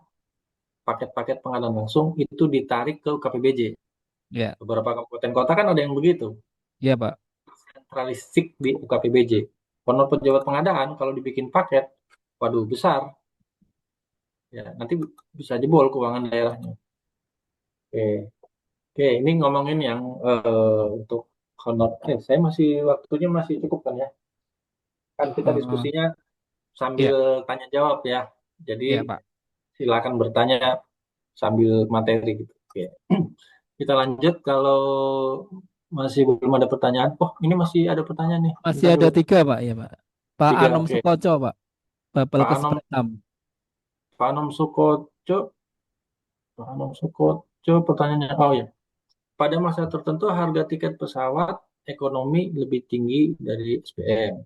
paket-paket pengadaan langsung itu ditarik ke KPBJ. Ya. Beberapa kabupaten kota kan ada yang begitu, Iya, Pak. sentralistik di UKPBJ. Honor pejabat pengadaan kalau dibikin paket, waduh besar, ya nanti bisa jebol keuangan daerahnya. Oke, oke, ini ngomongin yang untuk honor. Saya masih waktunya masih cukup kan ya? Kan kita Eh, diskusinya sambil iya, tanya jawab ya. Jadi iya, Pak. silakan bertanya sambil materi gitu. Oke. Kita lanjut kalau masih belum ada pertanyaan. Oh, ini masih ada pertanyaan nih. Masih Bentar ada dulu. 3, Pak. Ya, Pak. Pak Tiga, Anom oke. Sukoco, Pak. Babel Pak Anom, ke-9. Pak Anom Sukoco, Pak Anom Sukoco, pertanyaannya. Oh ya, pada masa tertentu harga tiket pesawat ekonomi lebih tinggi dari SPM.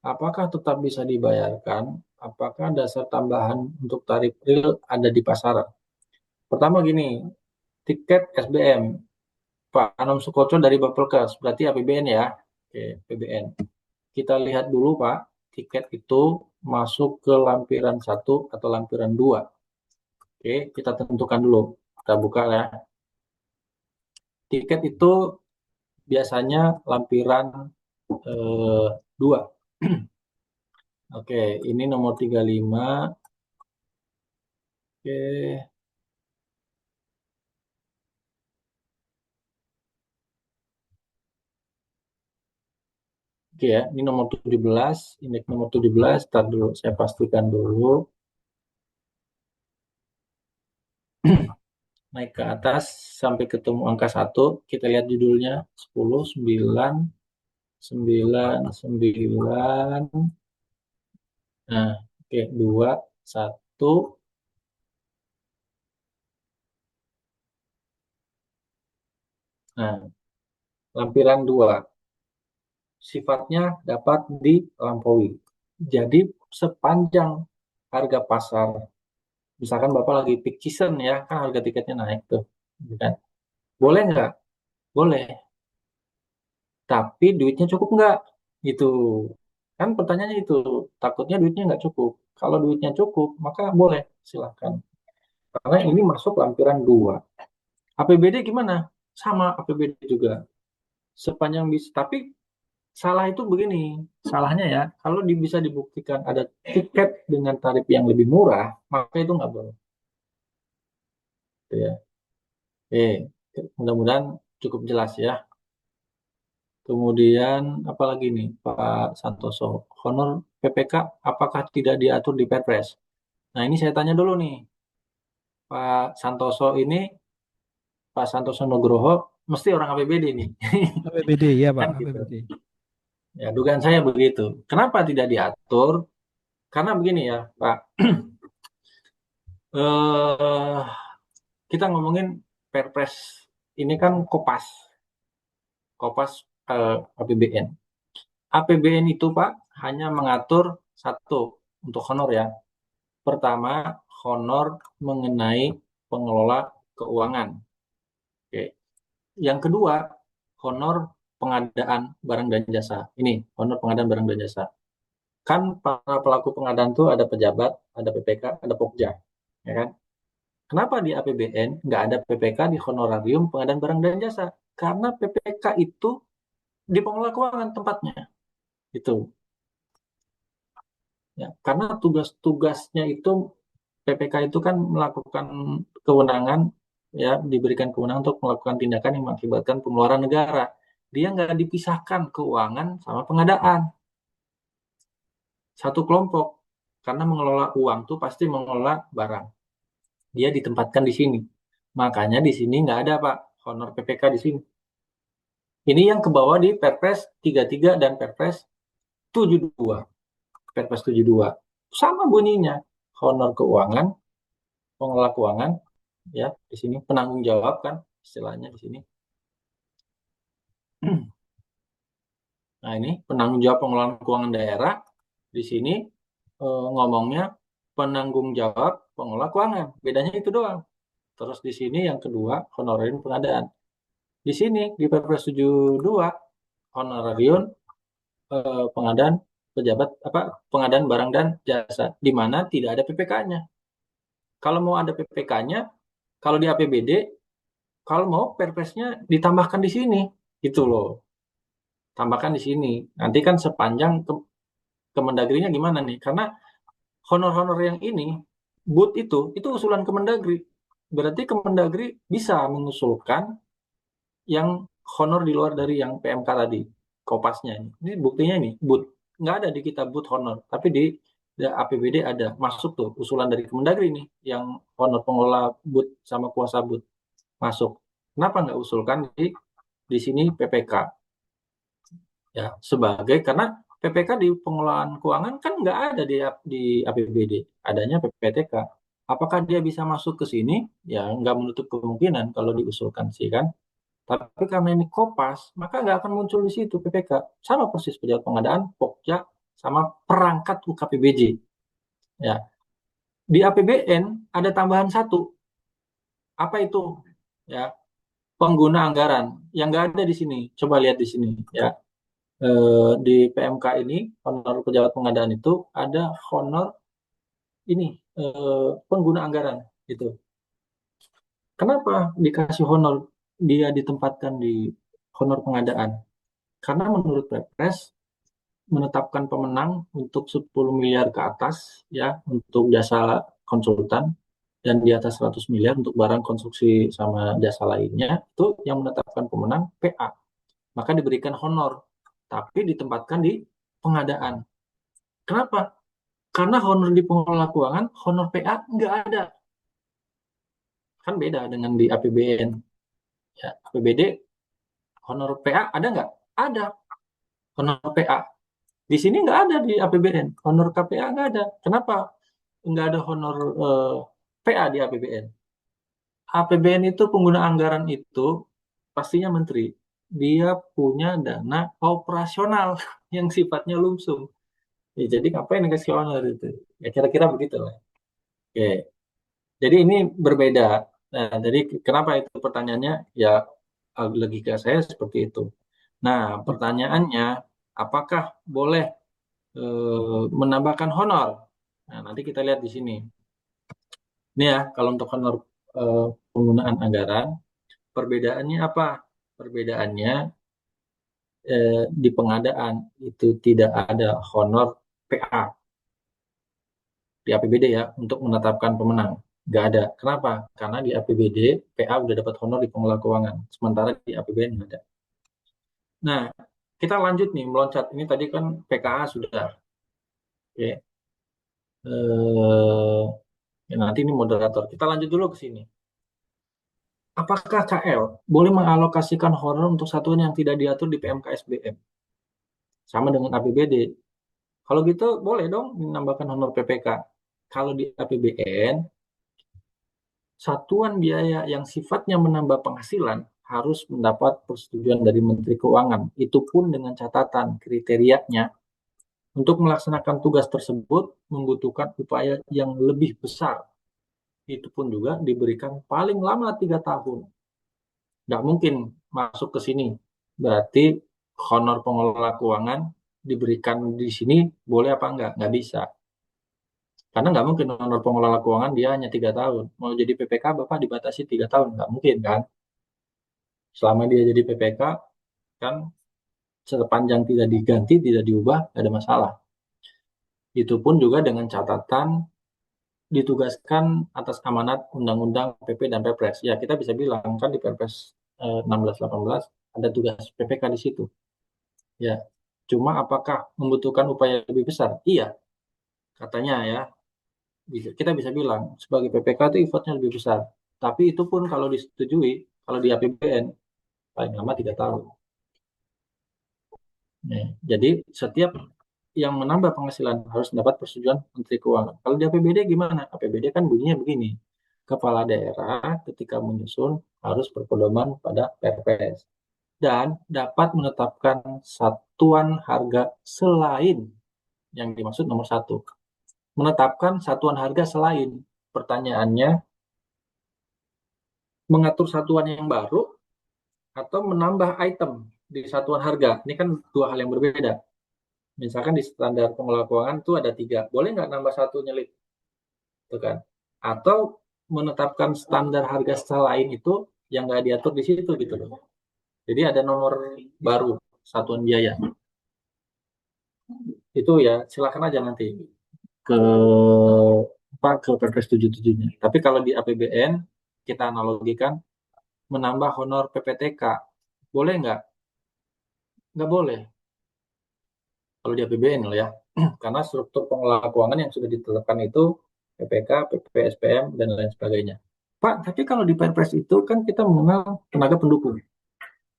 Apakah tetap bisa dibayarkan? Apakah dasar tambahan untuk tarif real ada di pasaran? Pertama gini, tiket SBM. Pak Anom Sukoco dari Bapelkes, berarti APBN ya. Oke, APBN. Kita lihat dulu Pak, tiket itu masuk ke lampiran 1 atau lampiran 2. Oke, kita tentukan dulu. Kita buka ya. Tiket itu biasanya lampiran 2. Oke, ini nomor 35. Oke, oke ya, ini nomor 17, indeks nomor 17. Ntar dulu, saya pastikan dulu. Naik ke atas sampai ketemu angka 1. Kita lihat judulnya 10, 9, 9, 9. Nah, oke, 2, 1. Nah, lampiran 2 sifatnya dapat dilampaui. Jadi sepanjang harga pasar, misalkan Bapak lagi peak season ya, kan harga tiketnya naik tuh, gitu kan? Boleh nggak? Boleh, tapi duitnya cukup nggak? Gitu. Kan pertanyaannya itu, takutnya duitnya nggak cukup. Kalau duitnya cukup, maka boleh, silahkan. Karena ini masuk lampiran 2. APBD gimana? Sama APBD juga. Sepanjang bisa, tapi salah itu begini, salahnya ya, kalau bisa dibuktikan ada tiket dengan tarif yang lebih murah, maka itu nggak boleh. Gitu ya. Mudah-mudahan cukup jelas ya. Kemudian apalagi nih Pak Santoso, honor PPK apakah tidak diatur di Perpres? Nah ini saya tanya dulu nih, Pak Santoso ini, Pak Santoso Nugroho, mesti orang APBD nih, APBD, ya, Pak. kan gitu. APBD. Ya dugaan saya begitu. Kenapa tidak diatur? Karena begini ya Pak, eh, kita ngomongin Perpres ini kan Kopas, Kopas APBN. APBN itu Pak hanya mengatur satu untuk honor ya. Pertama, honor mengenai pengelola keuangan. Oke. Yang kedua, honor pengadaan barang dan jasa. Ini honor pengadaan barang dan jasa. Kan para pelaku pengadaan itu ada pejabat, ada PPK, ada Pokja, ya kan? Kenapa di APBN nggak ada PPK di honorarium pengadaan barang dan jasa? Karena PPK itu di pengelola keuangan tempatnya. Itu. Ya, karena tugas-tugasnya itu PPK itu kan melakukan kewenangan, ya diberikan kewenangan untuk melakukan tindakan yang mengakibatkan pengeluaran negara. Dia nggak dipisahkan keuangan sama pengadaan. Satu kelompok. Karena mengelola uang tuh pasti mengelola barang. Dia ditempatkan di sini. Makanya di sini nggak ada Pak honor PPK di sini. Ini yang ke bawah di Perpres 33 dan Perpres 72. Perpres 72. Sama bunyinya. Honor keuangan, pengelola keuangan, ya di sini penanggung jawab kan istilahnya di sini. Nah ini penanggung jawab pengelolaan keuangan daerah di sini ngomongnya penanggung jawab pengelola keuangan. Bedanya itu doang. Terus di sini yang kedua honorarium pengadaan. Di sini di Perpres 72 honorarium pengadaan pejabat pengadaan barang dan jasa di mana tidak ada PPK-nya. Kalau mau ada PPK-nya, kalau di APBD, kalau mau Perpresnya ditambahkan di sini, gitu loh. Tambahkan di sini. Nanti kan sepanjang Kemendagrinya gimana nih? Karena honor-honor yang ini, BUT itu usulan Kemendagri. Berarti Kemendagri bisa mengusulkan yang honor di luar dari yang PMK tadi, kopasnya. Ini buktinya ini, BUT. Nggak ada di kita BUT honor, tapi di APBD ada. Masuk tuh usulan dari Kemendagri nih, yang honor pengelola BUT sama kuasa BUT. Masuk. Kenapa nggak usulkan di sini PPK? Ya, karena PPK di pengelolaan keuangan kan nggak ada di APBD, adanya PPTK. Apakah dia bisa masuk ke sini? Ya, nggak menutup kemungkinan kalau diusulkan sih kan. Tapi karena ini Kopas, maka nggak akan muncul di situ PPK. Sama persis pejabat pengadaan, Pokja, sama perangkat UKPBJ. Ya, di APBN ada tambahan satu. Apa itu? Ya, pengguna anggaran yang nggak ada di sini. Coba lihat di sini. Ya, di PMK ini honor pejabat pengadaan itu ada honor ini pengguna anggaran itu. Kenapa dikasih honor dia ditempatkan di honor pengadaan? Karena menurut Perpres menetapkan pemenang untuk 10 miliar ke atas ya untuk jasa konsultan dan di atas 100 miliar untuk barang konstruksi sama jasa lainnya itu yang menetapkan pemenang PA. Maka diberikan honor tapi ditempatkan di pengadaan. Kenapa? Karena honor di pengelola keuangan, honor PA nggak ada. Kan beda dengan di APBN. Ya, APBD, honor PA ada nggak? Ada. Honor PA. Di sini nggak ada di APBN. Honor KPA nggak ada. Kenapa nggak ada honor PA di APBN? APBN itu pengguna anggaran itu pastinya menteri. Dia punya dana operasional yang sifatnya lumsum. Ya, jadi ngapain dikasih honor itu? Ya kira-kira begitu lah. Oke. Jadi ini berbeda. Nah, jadi kenapa itu pertanyaannya? Ya logika saya seperti itu. Nah, pertanyaannya, apakah boleh menambahkan honor? Nah, nanti kita lihat di sini. Ini ya, kalau untuk honor penggunaan anggaran, perbedaannya apa? Perbedaannya di pengadaan itu tidak ada honor PA di APBD ya untuk menetapkan pemenang. Nggak ada. Kenapa? Karena di APBD PA udah dapat honor di pengelola keuangan, sementara di APBN nggak ada. Nah, kita lanjut nih meloncat. Ini tadi kan PKA sudah. Oke. Ya, nanti ini moderator. Kita lanjut dulu ke sini. Apakah KL boleh mengalokasikan honor untuk satuan yang tidak diatur di PMK SBM? Sama dengan APBD. Kalau gitu boleh dong menambahkan honor PPK. Kalau di APBN, satuan biaya yang sifatnya menambah penghasilan harus mendapat persetujuan dari Menteri Keuangan. Itu pun dengan catatan kriterianya untuk melaksanakan tugas tersebut membutuhkan upaya yang lebih besar. Itu pun juga diberikan paling lama 3 tahun. Nggak mungkin masuk ke sini. Berarti honor pengelola keuangan diberikan di sini boleh apa enggak? Nggak bisa. Karena nggak mungkin honor pengelola keuangan dia hanya 3 tahun. Mau jadi PPK Bapak dibatasi 3 tahun. Nggak mungkin kan? Selama dia jadi PPK kan sepanjang tidak diganti, tidak diubah, nggak ada masalah. Itu pun juga dengan catatan ditugaskan atas amanat Undang-Undang PP dan Perpres. Ya, kita bisa bilang kan di Perpres 16-18 ada tugas PPK di situ. Ya, cuma apakah membutuhkan upaya lebih besar? Iya, katanya ya. Kita bisa bilang sebagai PPK itu effortnya lebih besar. Tapi itu pun kalau disetujui, kalau di APBN paling lama 3 tahun. Nah, jadi setiap yang menambah penghasilan harus mendapat persetujuan Menteri Keuangan. Kalau di APBD gimana? APBD kan bunyinya begini. Kepala daerah ketika menyusun harus berpedoman pada Perpres dan dapat menetapkan satuan harga selain yang dimaksud nomor 1. Menetapkan satuan harga selain. Pertanyaannya, mengatur satuan yang baru atau menambah item di satuan harga. Ini kan dua hal yang berbeda. Misalkan di standar pengelola keuangan itu ada 3, boleh nggak nambah satu nyelip, itu kan? Atau menetapkan standar harga selain itu yang nggak diatur di situ gitu loh. Jadi ada nomor baru satuan biaya. Itu ya silakan aja nanti ke ke Perpres 77-nya. Tapi kalau di APBN kita analogikan menambah honor PPTK, boleh nggak? Nggak boleh kalau di APBN loh ya. Karena struktur pengelola keuangan yang sudah ditetapkan itu PPK, PPSPM, dan lain sebagainya. Pak, tapi kalau di Perpres itu kan kita mengenal tenaga pendukung,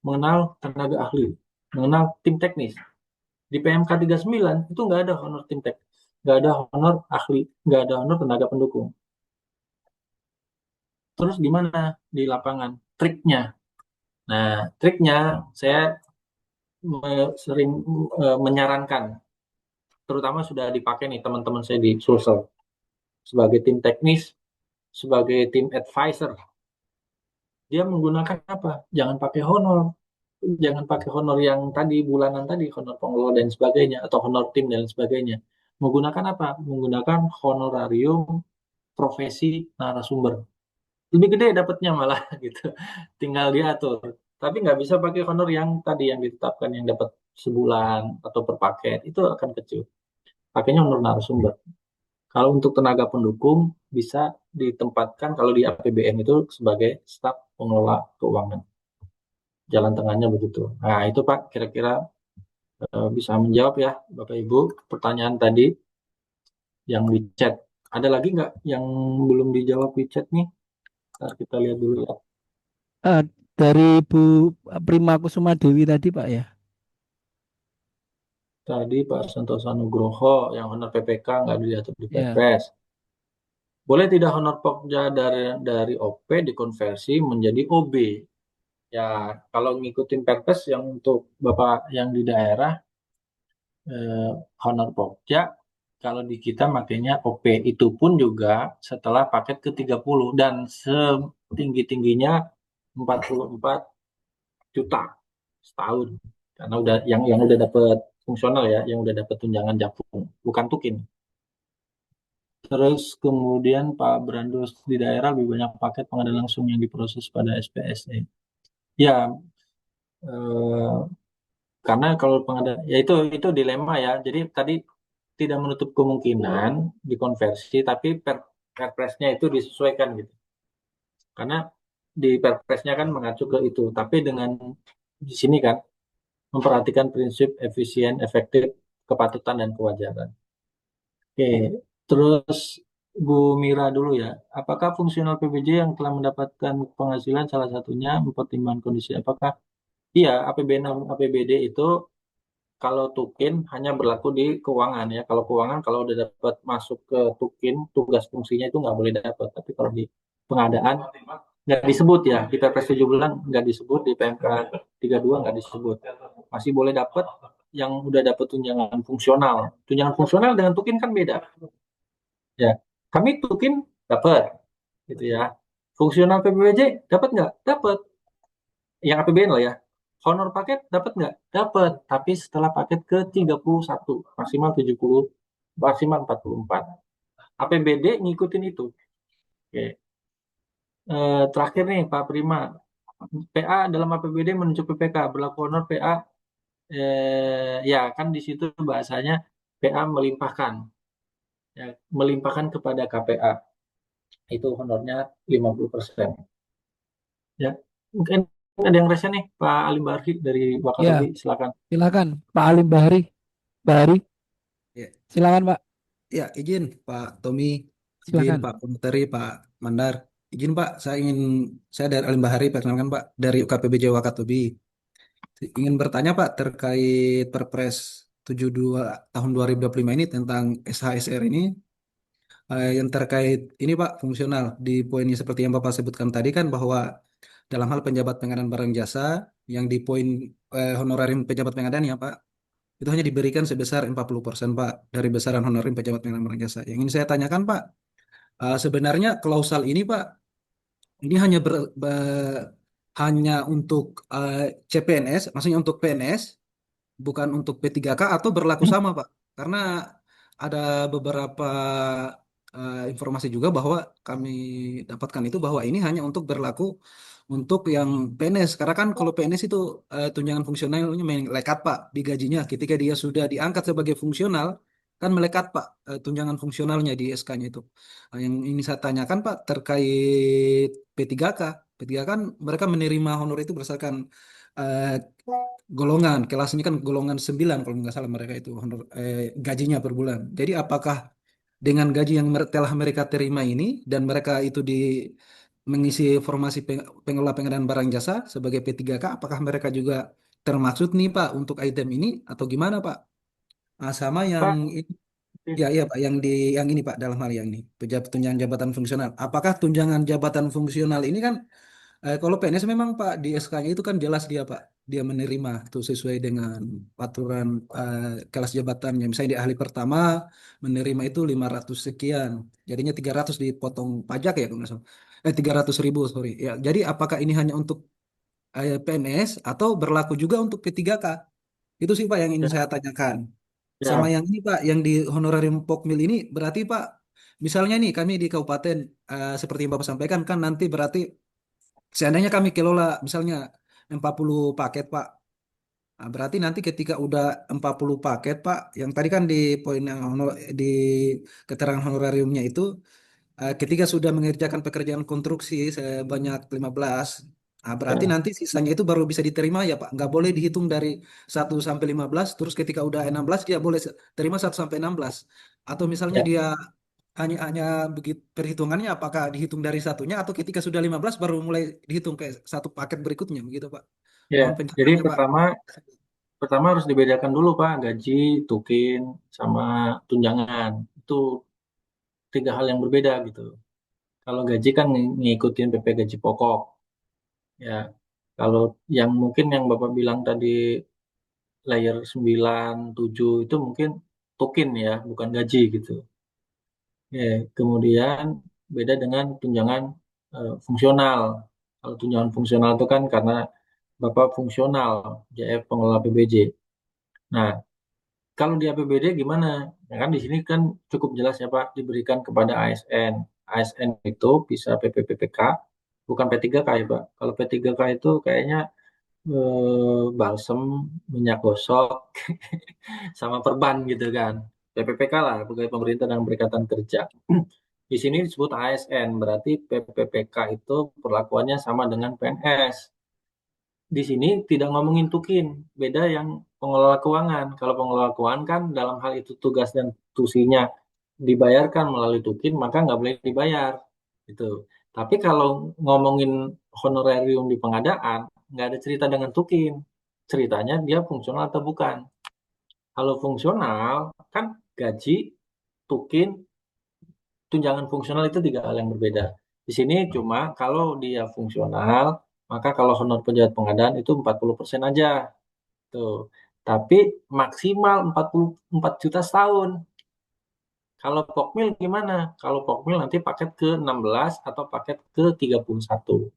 mengenal tenaga ahli, mengenal tim teknis. Di PMK 39 itu nggak ada honor tim teknis, nggak ada honor ahli, nggak ada honor tenaga pendukung. Terus gimana di lapangan? Triknya. Nah, triknya saya sering menyarankan, terutama sudah dipakai nih teman-teman saya di Sulsel, sebagai tim teknis, sebagai tim advisor. Dia menggunakan apa? Jangan pakai honor. Jangan pakai honor yang tadi, bulanan tadi, honor pengelola dan sebagainya, atau honor tim dan sebagainya. Menggunakan apa? Menggunakan honorarium profesi narasumber. Lebih gede dapatnya malah gitu. Tinggal diatur. Tapi nggak bisa pakai honor yang tadi yang ditetapkan yang dapat sebulan atau per paket itu akan kecil. Pakainya honor narasumber. Kalau untuk tenaga pendukung bisa ditempatkan kalau di APBN itu sebagai staf pengelola keuangan. Jalan tengahnya begitu. Nah, itu Pak kira-kira bisa menjawab ya Bapak Ibu pertanyaan tadi yang di chat. Ada lagi nggak yang belum dijawab di chat nih? Ntar kita lihat dulu ya. Eh, dari Bu Prima Kusuma Dewi tadi Pak ya. Tadi Pak Santosa Nugroho yang honor PPK nggak diatur di Ya. Perpres. Boleh tidak honor Pokja dari OP dikonversi menjadi OB? Ya, kalau ngikutin Perpres yang untuk Bapak yang di daerah eh, honor Pokja, kalau di kita makanya OP itu pun juga setelah paket ke-30 dan setinggi-tingginya 44 juta setahun. Karena udah yang udah dapat fungsional ya, yang udah dapat tunjangan jakpung, bukan tukin. Terus kemudian Pak Brandos di daerah lebih banyak paket pengadaan langsung yang diproses pada SPSE. Ya, eh, karena kalau pengadaan ya itu dilema ya. Jadi tadi tidak menutup kemungkinan dikonversi, tapi perpresnya itu disesuaikan gitu. Karena di perpresnya kan mengacu ke itu, tapi dengan di sini kan memperhatikan prinsip efisien, efektif, kepatutan dan kewajaran. Oke, terus Bu Mira dulu ya. Apakah fungsional PBJ yang telah mendapatkan penghasilan salah satunya mempertimbangkan kondisi? Apakah iya APBN APBD itu kalau tukin hanya berlaku di keuangan ya. Kalau keuangan kalau udah dapat masuk ke tukin tugas fungsinya itu nggak boleh dapat. Tapi kalau di pengadaan nggak disebut ya di Perpres 17 nggak disebut di PMK 32 nggak disebut. Masih boleh dapat yang udah dapat tunjangan fungsional. Tunjangan fungsional dengan tukin kan beda. Ya, kami tukin dapat gitu ya. Fungsional PBBJ dapat nggak? Dapat. Yang APBN loh ya. Honor paket dapat nggak? Dapat. Tapi setelah paket ke 31, maksimal 70, maksimal 44. APBD ngikutin itu. Oke. Terakhir nih Pak Prima. PA dalam APBD menunjuk PPK. Berlaku honor PA. Ya kan di situ bahasanya PA melimpahkan. Ya, melimpahkan kepada KPA. Itu honornya 50%. Ya, mungkin ada yang resen nih, Pak Alim Barhi dari Wakatobi, Ya, silakan. silakan Pak Alim Bahari. Bahari, Ya, silakan Pak. ya, izin Pak Tommy, izin Silakan. Pak Pemateri, Pak Mandar. Izin Pak, saya dari Alim Bahari, perkenalkan Pak, dari UKPBJ Wakatobi. Ingin bertanya Pak terkait Perpres 72 tahun 2025 ini tentang SHSR ini, yang terkait ini Pak, fungsional. Di poinnya seperti yang Bapak sebutkan tadi kan bahwa dalam hal penjabat pengadaan barang jasa, yang di poin honorarium pejabat pengadaan ya Pak, itu hanya diberikan sebesar 40% Pak dari besaran honorer pejabat pengadaan barang jasa. Yang ingin saya tanyakan Pak, sebenarnya klausal ini Pak ini hanya untuk CPNS, maksudnya untuk PNS, bukan untuk P3K atau berlaku sama, Pak? Karena ada beberapa informasi juga bahwa kami dapatkan itu bahwa ini hanya untuk berlaku untuk yang PNS. Karena kan kalau PNS itu tunjangan fungsionalnya melekat, Pak, di gajinya. Ketika dia sudah diangkat sebagai fungsional, kan melekat, Pak, tunjangan fungsionalnya di SK-nya itu. Nah, yang ini saya tanyakan, Pak, terkait P3K. P3K kan mereka menerima honor itu berdasarkan eh, golongan, kelasnya kan golongan 9 kalau nggak salah mereka itu honor, gajinya per bulan. Jadi apakah dengan gaji yang telah mereka terima ini dan mereka itu mengisi formasi pengelola pengadaan barang jasa sebagai P3K, apakah mereka juga termaksud nih Pak untuk item ini atau gimana Pak? Ah, sama yang Pak, ya iya Pak, yang ini Pak, dalam hal yang ini tunjangan jabatan fungsional. Apakah tunjangan jabatan fungsional ini kan kalau PNS memang Pak di SK-nya itu kan jelas dia Pak, dia menerima tuh sesuai dengan aturan kelas jabatannya. Misalnya di ahli pertama menerima itu 500 sekian, jadinya 300 dipotong pajak ya kalau nggak salah. 300.000 sorry. Ya, jadi apakah ini hanya untuk PNS atau berlaku juga untuk P3K? Itu sih Pak yang ingin saya ya, tanyakan. Sama ya, yang ini Pak, yang di honorarium Pokmil ini berarti Pak, misalnya nih kami di kabupaten seperti yang Bapak sampaikan kan nanti berarti seandainya kami kelola misalnya 40 paket, Pak. Nah, berarti nanti ketika udah 40 paket, Pak, yang tadi kan di poin yang di keterangan honorariumnya itu, ketika sudah mengerjakan pekerjaan konstruksi sebanyak 15, nah, berarti ya, nanti sisanya itu baru bisa diterima ya, Pak. Nggak boleh dihitung dari 1 sampai 15, terus ketika udah 16 dia boleh terima 1 sampai 16. Atau misalnya ya, dia hanya begitu perhitungannya apakah dihitung dari satunya atau ketika sudah 15 baru mulai dihitung kayak satu paket berikutnya begitu Pak. ya. Mohon Jadi pencerahannya Pak. pertama harus dibedakan dulu Pak, gaji, tukin, sama tunjangan. Itu tiga hal yang berbeda gitu. Kalau gaji kan ngikutin PP gaji pokok, ya. Kalau yang mungkin yang Bapak bilang tadi layer 9 7 itu mungkin tukin ya, bukan gaji gitu. Ya, kemudian beda dengan tunjangan fungsional. Kalau tunjangan fungsional itu kan karena Bapak fungsional, JF pengelola PBJ. Nah, kalau di APBD gimana? Ya kan di sini kan cukup jelas ya Pak, diberikan kepada ASN. ASN itu bisa PPPPK, bukan P3K ya Pak. Kalau P3K itu kayaknya balsem, minyak gosok, sama perban gitu kan. PPPK lah, pegawai pemerintah dan perikatan kerja. Di sini disebut ASN, berarti PPPK itu perlakuannya sama dengan PNS. Di sini tidak ngomongin tukin, beda yang pengelola keuangan. Kalau pengelola keuangan kan dalam hal itu tugas dan tusinya dibayarkan melalui tukin, maka nggak boleh dibayar. Gitu. Tapi kalau ngomongin honorarium di pengadaan, nggak ada cerita dengan tukin. Ceritanya dia fungsional atau bukan. Kalau fungsional, kan gaji, tukin, tunjangan fungsional itu tiga hal yang berbeda. Di sini cuma kalau dia fungsional, maka kalau honor pejabat pengadaan itu 40% aja. Tuh. Tapi maksimal 44 juta setahun. Kalau Pokmil gimana? Kalau Pokmil nanti paket ke 16 atau paket ke 31.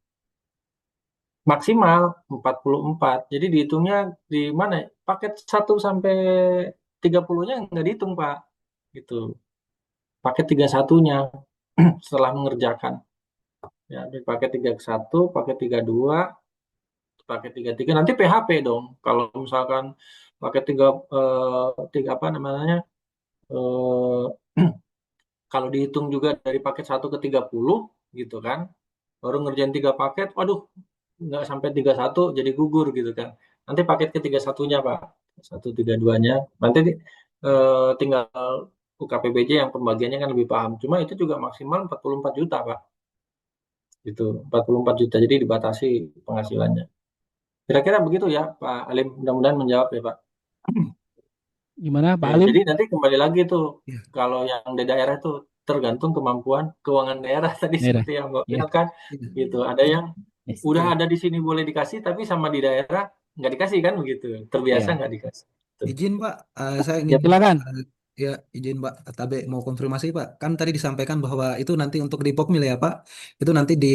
Maksimal 44. Jadi dihitungnya di mana? Paket 1 sampai 30-nya nggak dihitung, Pak. Gitu. Paket 31-nya setelah mengerjakan. Ya, di paket 31, paket 32, paket 33. Nanti PHP dong. Kalau misalkan paket 3 apa namanya? eh, Kalau dihitung juga dari paket 1 ke 30 gitu kan, baru ngerjain 3 paket, waduh nggak sampai 31 jadi gugur gitu kan. Nanti paket ke 31-nya Pak, 1 3 2-nya, nanti tinggal UKPBJ yang pembagiannya kan lebih paham. Cuma itu juga maksimal 44 juta Pak, gitu 44 juta jadi dibatasi penghasilannya. Kira-kira begitu ya Pak Alim, mudah-mudahan menjawab ya Pak. Gimana Pak Ya, Alim? jadi nanti kembali lagi tuh, Ya, kalau yang di daerah itu tergantung kemampuan keuangan daerah tadi Daerah. seperti yang Mbak Ya. bilang kan, iya. gitu. Ada I- yang Yes. udah iya. ada di sini boleh dikasih, tapi sama di daerah nggak dikasih kan begitu, terbiasa Ya. nggak dikasih. Tuh. Izin Pak, saya ingin Ya, Silakan. Ya, izin Pak, Tabe mau konfirmasi Pak. Kan tadi disampaikan bahwa itu nanti untuk di Pokmil ya Pak. Itu nanti di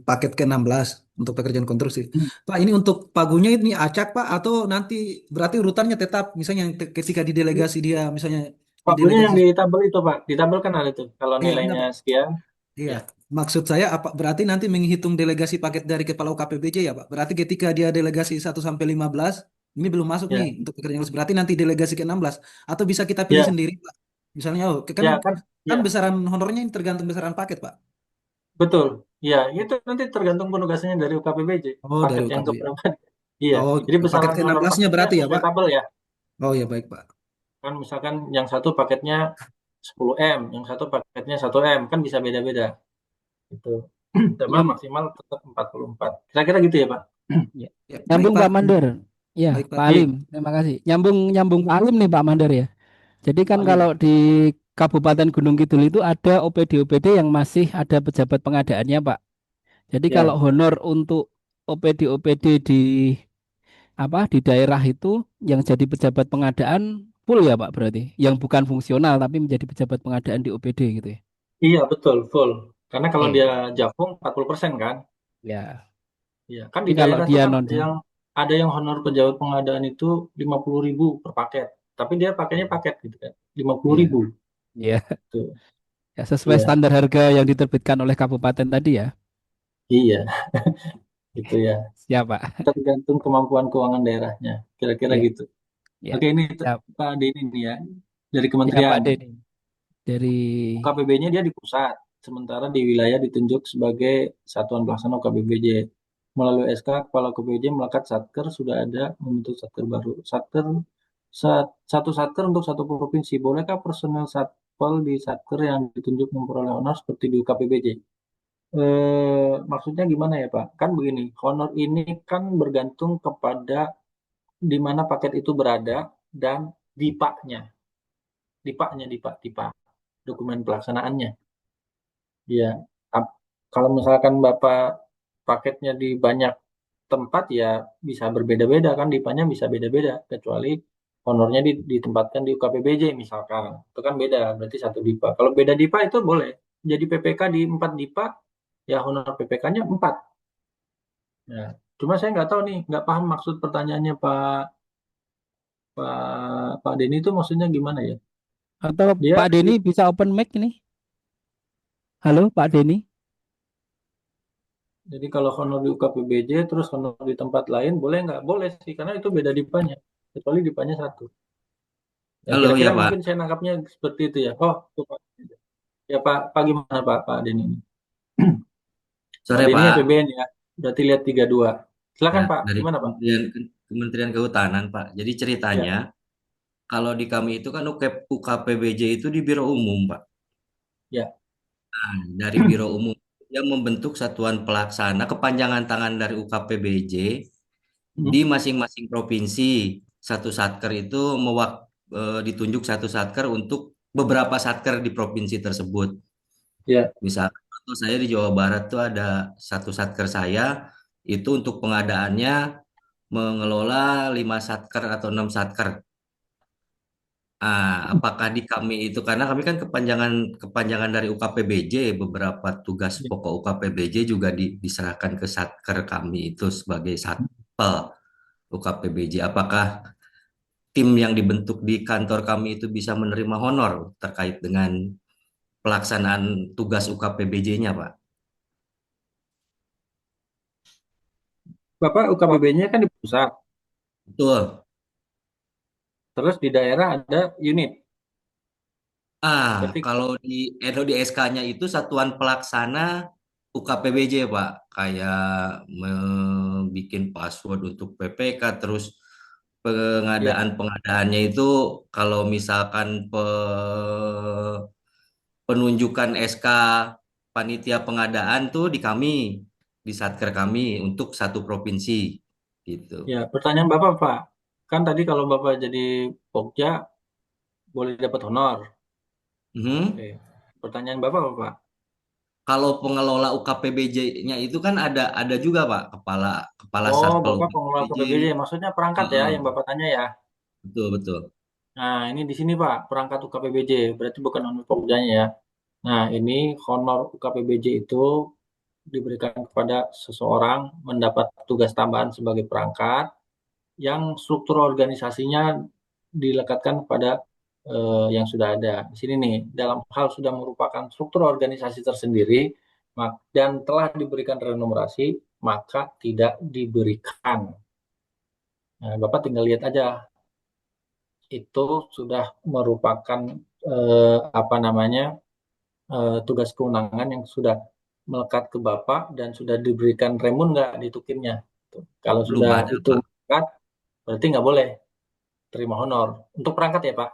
paket ke-16 untuk pekerjaan konstruksi. Pak, ini untuk pagunya ini acak Pak atau nanti berarti urutannya tetap misalnya ketika di delegasi dia misalnya di Pagunya delegasi. yang di tabel itu Pak, di tabel kan ada tuh. Kalau Iya, enggak nilainya Pak. sekian, Iya. ya, Maksud saya apa berarti nanti menghitung delegasi paket dari kepala UKPBJ ya Pak. Berarti ketika dia delegasi 1 sampai 15 ini belum masuk nih ya, untuk pekerjaan konstruksi. Berarti nanti delegasi ke-16 atau bisa kita pilih ya, sendiri Pak. Misalnya oh kan ya kan, kan ya, besaran honornya ini tergantung besaran paket, Pak. betul. Ya, itu nanti tergantung penugasannya dari UKPBJ. Oh, dari Paket yang UKB. keberapa? Iya, Oh, jadi paket besaran honor ke-16-nya paketnya berarti ya, sesuai Pak. tabel ya. Oh ya baik, Pak. Kan misalkan yang satu paketnya 10 M, yang satu paketnya 1 M, kan bisa beda-beda. Itu. Cuma Nyam, maksimal tetap 44. Kira-kira gitu ya, Pak? ya. Ya, baik, Nyambung Pak. Pak Mandor. Ya, Baik, Pak. Pak Iya, Alim, terima kasih. Nyambung nyambung Pak Alim nih Pak Mandor ya. Jadi kan Pak kalau Lim. di Kabupaten Gunung Kidul itu ada OPD-OPD yang masih ada pejabat pengadaannya, Pak. Jadi kalau Ya, honor untuk OPD-OPD di di daerah itu yang jadi pejabat pengadaan full ya, Pak, berarti. Yang bukan fungsional tapi menjadi pejabat pengadaan di OPD gitu ya. iya betul, full. Karena kalau dia Oke. Japung 40% kan? Ya. Iya, kan di Tapi kalau daerah tuh dia kan non ada yang honor pejabat pengadaan itu 50.000 per paket. Tapi dia pakainya paket gitu kan. 50.000 ya. Ya. tuh. Ya, sesuai Iya, standar harga yang diterbitkan oleh kabupaten tadi ya. iya, gitu ya. Siapa? Tergantung kemampuan keuangan daerahnya. Kira-kira Ya, gitu. ya. Oke, ini Ya, Pak Denny nih ya. Dari ya Pak kementerian. Denny. Dari UKPB-nya dia di pusat, sementara di wilayah ditunjuk sebagai Satuan Pelaksana UKPBJ. Melalui SK, Kepala UKPBJ melekat Satker sudah ada membentuk Satker baru. Satu Satker untuk satu provinsi. Bolehkah personel Satpol di Satker yang ditunjuk memperoleh honor seperti di UKPBJ? Maksudnya gimana ya Pak? Kan begini, honor ini kan bergantung kepada di mana paket itu berada dan dipaknya, dipak, dokumen pelaksanaannya. Ya, kalau misalkan Bapak paketnya di banyak tempat ya bisa berbeda-beda kan, dipanya bisa beda-beda, kecuali honornya ditempatkan di UKPBJ misalkan. Itu kan beda, berarti satu dipa. Kalau beda dipa itu boleh. Jadi PPK di 4 dipa, ya honor PPK-nya 4. Ya. Cuma saya nggak tahu nih, nggak paham maksud pertanyaannya Pak Denny itu maksudnya gimana ya? atau Dia Pak Denny bisa open mic ini? Halo Pak Denny. Jadi kalau honor di UKPBJ terus honor di tempat lain boleh nggak? Boleh sih karena itu beda dipanya. Kecuali dipanya satu. Ya Halo kira-kira ya Pak, mungkin saya nangkapnya seperti itu ya. Oh, itu Pak. Ya Pak gimana Pak Denny ini? Pak sore Denny Pak. APBN ya. Berarti lihat 32. Ya, Silakan Pak. dari Gimana Pak? Kementerian Kehutanan Pak. Jadi Ya, ceritanya kalau di kami itu kan UKPBJ itu di Biro Umum Pak. ya. Nah, dari Biro Umum yang membentuk satuan pelaksana kepanjangan tangan dari UKPBJ Hmm, di masing-masing provinsi. Satu satker itu ditunjuk satu satker untuk beberapa satker di provinsi tersebut. ya. Misalkan contoh saya di Jawa Barat tuh ada satu satker saya itu untuk pengadaannya mengelola 5 satker atau 6 satker. Apakah di kami itu karena kami kan kepanjangan kepanjangan dari UKPBJ, beberapa tugas Ya. pokok UKPBJ juga diserahkan ke satker kami itu sebagai satpel UKPBJ. Apakah tim yang dibentuk di kantor kami itu bisa menerima honor terkait dengan pelaksanaan tugas UKPBJ-nya, Pak? Bapak UKPB-nya kan di pusat. Betul. Terus di daerah ada unit. Ah, Berarti kalau di SK-nya itu satuan pelaksana UKPBJ, Pak. Kayak bikin password untuk PPK, terus ya, pengadaan-pengadaannya itu kalau misalkan penunjukan SK panitia pengadaan tuh di kami, di satker kami untuk satu provinsi gitu. ya. Pertanyaan Bapak Pak. Kan tadi kalau Bapak jadi Pokja boleh dapat honor. Mhm. Oke. Pertanyaan Bapak apa Pak? Kalau pengelola UKPBJ-nya itu kan ada juga Pak, kepala kepala Oh, Satpol Bapak pengelola UKPBJ. KPBJ, maksudnya perangkat ya Heeh, yang Bapak tanya ya. betul betul. Nah, ini di sini Pak, perangkat UKPBJ, berarti bukan honor pokjanya ya. Nah, ini honor UKPBJ itu diberikan kepada seseorang mendapat tugas tambahan sebagai perangkat yang struktur organisasinya dilekatkan pada yang sudah ada. Di sini nih, dalam hal sudah merupakan struktur organisasi tersendiri dan telah diberikan remunerasi, maka tidak diberikan. Nah, Bapak tinggal lihat aja, itu sudah merupakan apa namanya tugas kewenangan yang sudah melekat ke Bapak dan sudah diberikan remun nggak di tukimnya. Tuh. Kalau Belum sudah ada, itu Pak. melekat, berarti nggak boleh terima honor. Untuk perangkat ya Pak?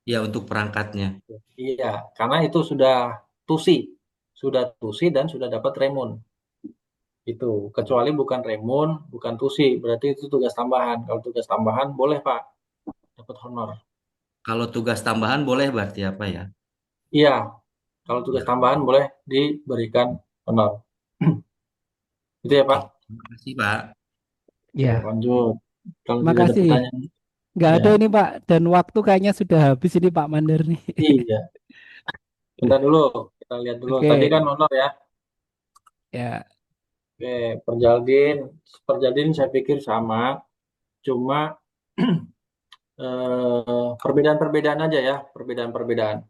Ya, untuk perangkatnya. Iya, karena itu tusi, sudah tusi dan sudah dapat remun. Itu, kecuali bukan remun, bukan tusi, berarti itu tugas tambahan. Kalau tugas tambahan boleh Pak, dapat honor. Kalau tugas tambahan boleh berarti apa ya? Iya, kalau tugas Ya, tambahan boleh diberikan honor. Itu ya oke. Pak. Terima kasih, Pak. Oke, Ya, lanjut. Kalau tidak ada makasih. pertanyaan, Nggak ya, ada ini Pak, dan waktu kayaknya sudah habis ini Pak Mandar nih. iya. Bentar dulu, kita lihat dulu. Tadi Oke, kan honor ya. ya, Oke, Perjaldin, Perjaldin saya pikir sama, cuma perbedaan-perbedaan aja ya, perbedaan-perbedaan.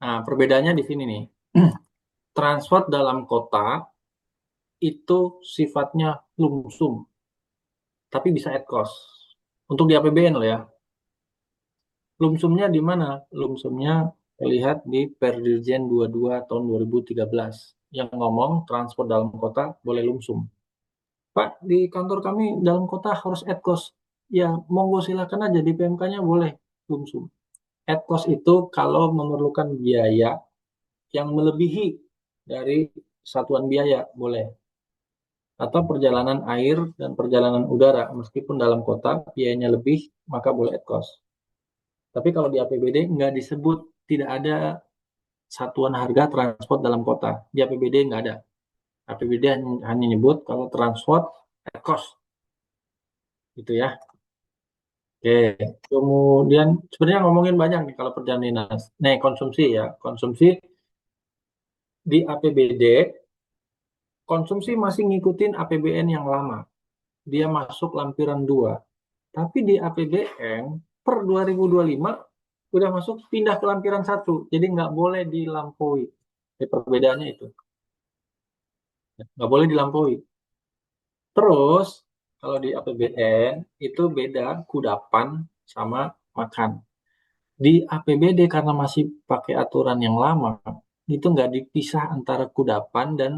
Nah, perbedaannya di sini nih. Transport dalam kota itu sifatnya lumsum, tapi bisa at cost. Untuk di APBN loh ya. Lumsumnya di mana? Lumsumnya terlihat di Perdirjen 22 tahun 2013 yang ngomong transport dalam kota boleh lumsum. Pak, di kantor kami dalam kota harus at cost. Ya, monggo silakan aja di PMK-nya boleh lumsum. At cost itu kalau memerlukan biaya yang melebihi dari satuan biaya boleh. Atau perjalanan air dan perjalanan udara meskipun dalam kota biayanya lebih maka boleh at cost. Tapi kalau di APBD nggak disebut, tidak ada satuan harga transport dalam kota. Di APBD nggak ada. APBD hanya nyebut kalau transport at cost gitu ya. Oke, kemudian sebenarnya ngomongin banyak nih kalau perjalanan dinas. Nih konsumsi ya, konsumsi di APBD konsumsi masih ngikutin APBN yang lama. Dia masuk lampiran 2. Tapi di APBN per 2025 udah masuk pindah ke lampiran 1. Jadi nggak boleh dilampaui. Jadi perbedaannya itu. Nggak boleh dilampaui. Terus kalau di APBN itu beda kudapan sama makan. Di APBD karena masih pakai aturan yang lama, itu nggak dipisah antara kudapan dan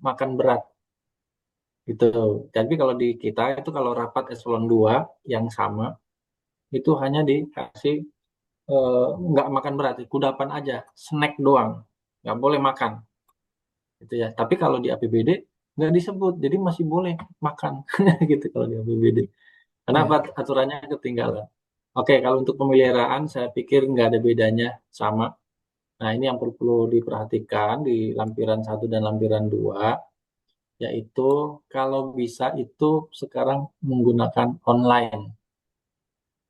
makan berat. Gitu. Tapi kalau di kita itu kalau rapat eselon 2 yang sama, itu hanya dikasih nggak makan berat, kudapan aja, snack doang, nggak boleh makan. Gitu ya. Tapi kalau di APBD nggak disebut, jadi masih boleh makan gitu kalau di APBD. Kenapa ya, aturannya ketinggalan? Oke, kalau untuk pemeliharaan saya pikir nggak ada bedanya sama. Nah, ini yang perlu diperhatikan di lampiran 1 dan lampiran 2, yaitu kalau bisa itu sekarang menggunakan online.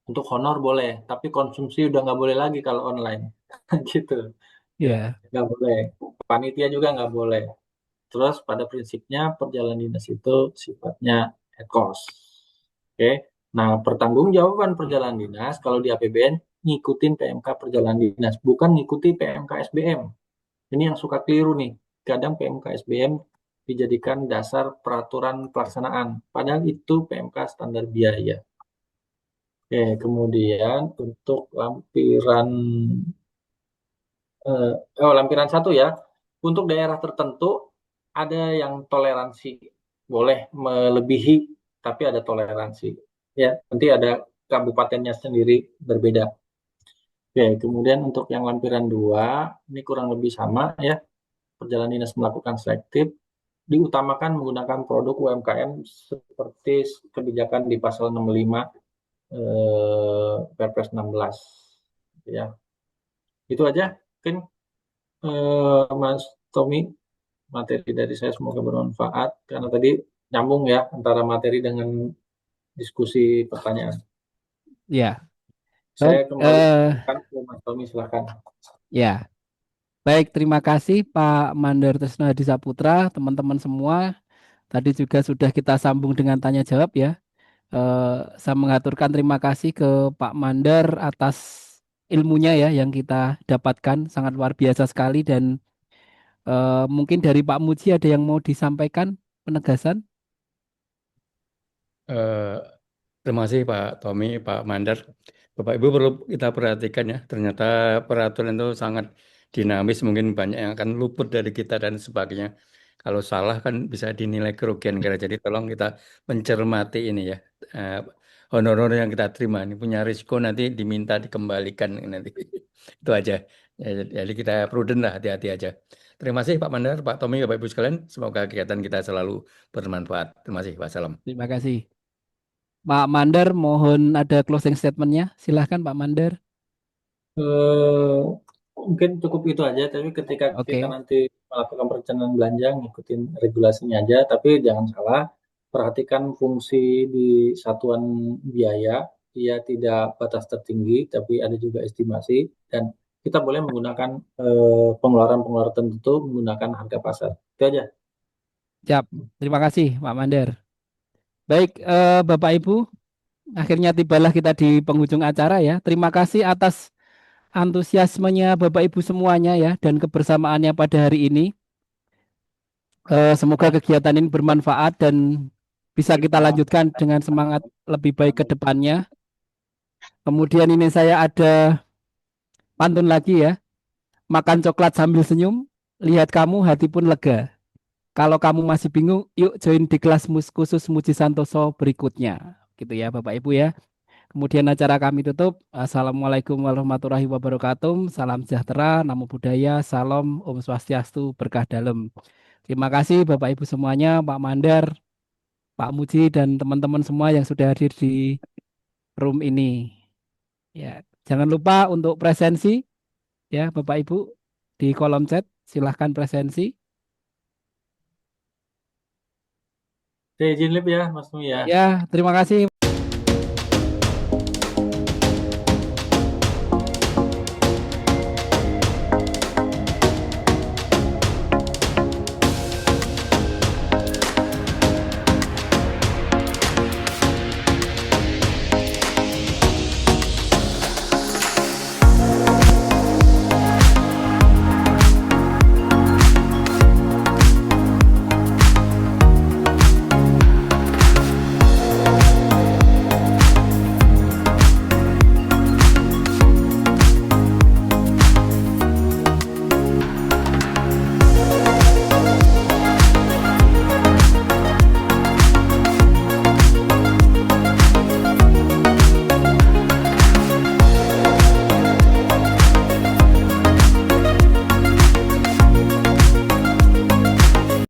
Untuk honor boleh, tapi konsumsi udah nggak boleh lagi kalau online. Gitu. Ya, ya, nggak boleh. Panitia juga nggak boleh. Terus pada prinsipnya perjalanan dinas itu sifatnya at cost. Oke. Nah, pertanggungjawaban perjalanan dinas kalau di APBN ngikutin PMK perjalanan dinas, bukan ngikuti PMK SBM. Ini yang suka keliru nih. Kadang PMK SBM dijadikan dasar peraturan pelaksanaan, padahal itu PMK standar biaya. Oke, kemudian untuk eh, lampiran 1 ya, untuk daerah tertentu ada yang toleransi, boleh melebihi, tapi ada toleransi. Ya, nanti ada kabupatennya sendiri berbeda. Oke, kemudian untuk yang lampiran 2 ini kurang lebih sama ya, perjalanan dinas melakukan selektif, diutamakan menggunakan produk UMKM seperti kebijakan di pasal 65 Perpres 16 ya. Itu aja mungkin Mas Tommy, materi dari saya semoga bermanfaat karena tadi nyambung ya antara materi dengan diskusi pertanyaan. Ya, Saya baik. kembali silakan ke Mas Tommy, silakan. Ya, baik. Terima kasih Pak Mandar Tresno Hadi Saputra, teman-teman semua. Tadi juga sudah kita sambung dengan tanya jawab ya. Saya mengaturkan terima kasih ke Pak Mandar atas ilmunya ya yang kita dapatkan sangat luar biasa sekali dan mungkin dari Pak Muji ada yang mau disampaikan penegasan. Eh, Terima kasih Pak Tommy, Pak Mandar. Bapak Ibu perlu kita perhatikan ya, ternyata peraturan itu sangat dinamis, mungkin banyak yang akan luput dari kita dan sebagainya. Kalau salah kan bisa dinilai kerugian negara. Jadi tolong kita mencermati ini ya. Eh, Honor yang kita terima ini punya risiko nanti diminta dikembalikan nanti. Itu aja. Ya, jadi kita prudent lah, hati-hati aja. Terima kasih Pak Mandar, Pak Tommy, Bapak Ibu sekalian. Semoga kegiatan kita selalu bermanfaat. Terima kasih. Wassalam. Terima kasih. Pak Mandar, mohon ada closing statement-nya. Silahkan Pak Mandar. Eh, Mungkin cukup itu aja, tapi ketika kita Oke, nanti melakukan perencanaan belanja, ngikutin regulasinya aja, tapi jangan salah, perhatikan fungsi di satuan biaya, dia tidak batas tertinggi, tapi ada juga estimasi, dan kita boleh menggunakan pengeluaran-pengeluaran tertentu menggunakan harga pasar. Itu aja. siap. Terima kasih Pak Mandar. Baik, Bapak Ibu, akhirnya tibalah kita di penghujung acara ya. Terima kasih atas antusiasmenya Bapak Ibu semuanya ya dan kebersamaannya pada hari ini. Semoga kegiatan ini bermanfaat dan bisa kita lanjutkan dengan semangat lebih baik ke depannya. Kemudian ini saya ada pantun lagi ya. Makan coklat sambil senyum, lihat kamu hati pun lega. Kalau kamu masih bingung, yuk join di kelas khusus Muji Santoso berikutnya. Gitu ya Bapak Ibu ya. Kemudian acara kami tutup. Assalamualaikum warahmatullahi wabarakatuh. Salam sejahtera, namo buddhaya, salam, om swastiastu, berkah dalam. Terima kasih Bapak Ibu semuanya, Pak Mandar, Pak Muji, dan teman-teman semua yang sudah hadir di room ini. Ya, jangan lupa untuk presensi ya Bapak Ibu di kolom chat. Silahkan presensi. Saya izin live ya, Mas Tumi ya. Ya, terima kasih.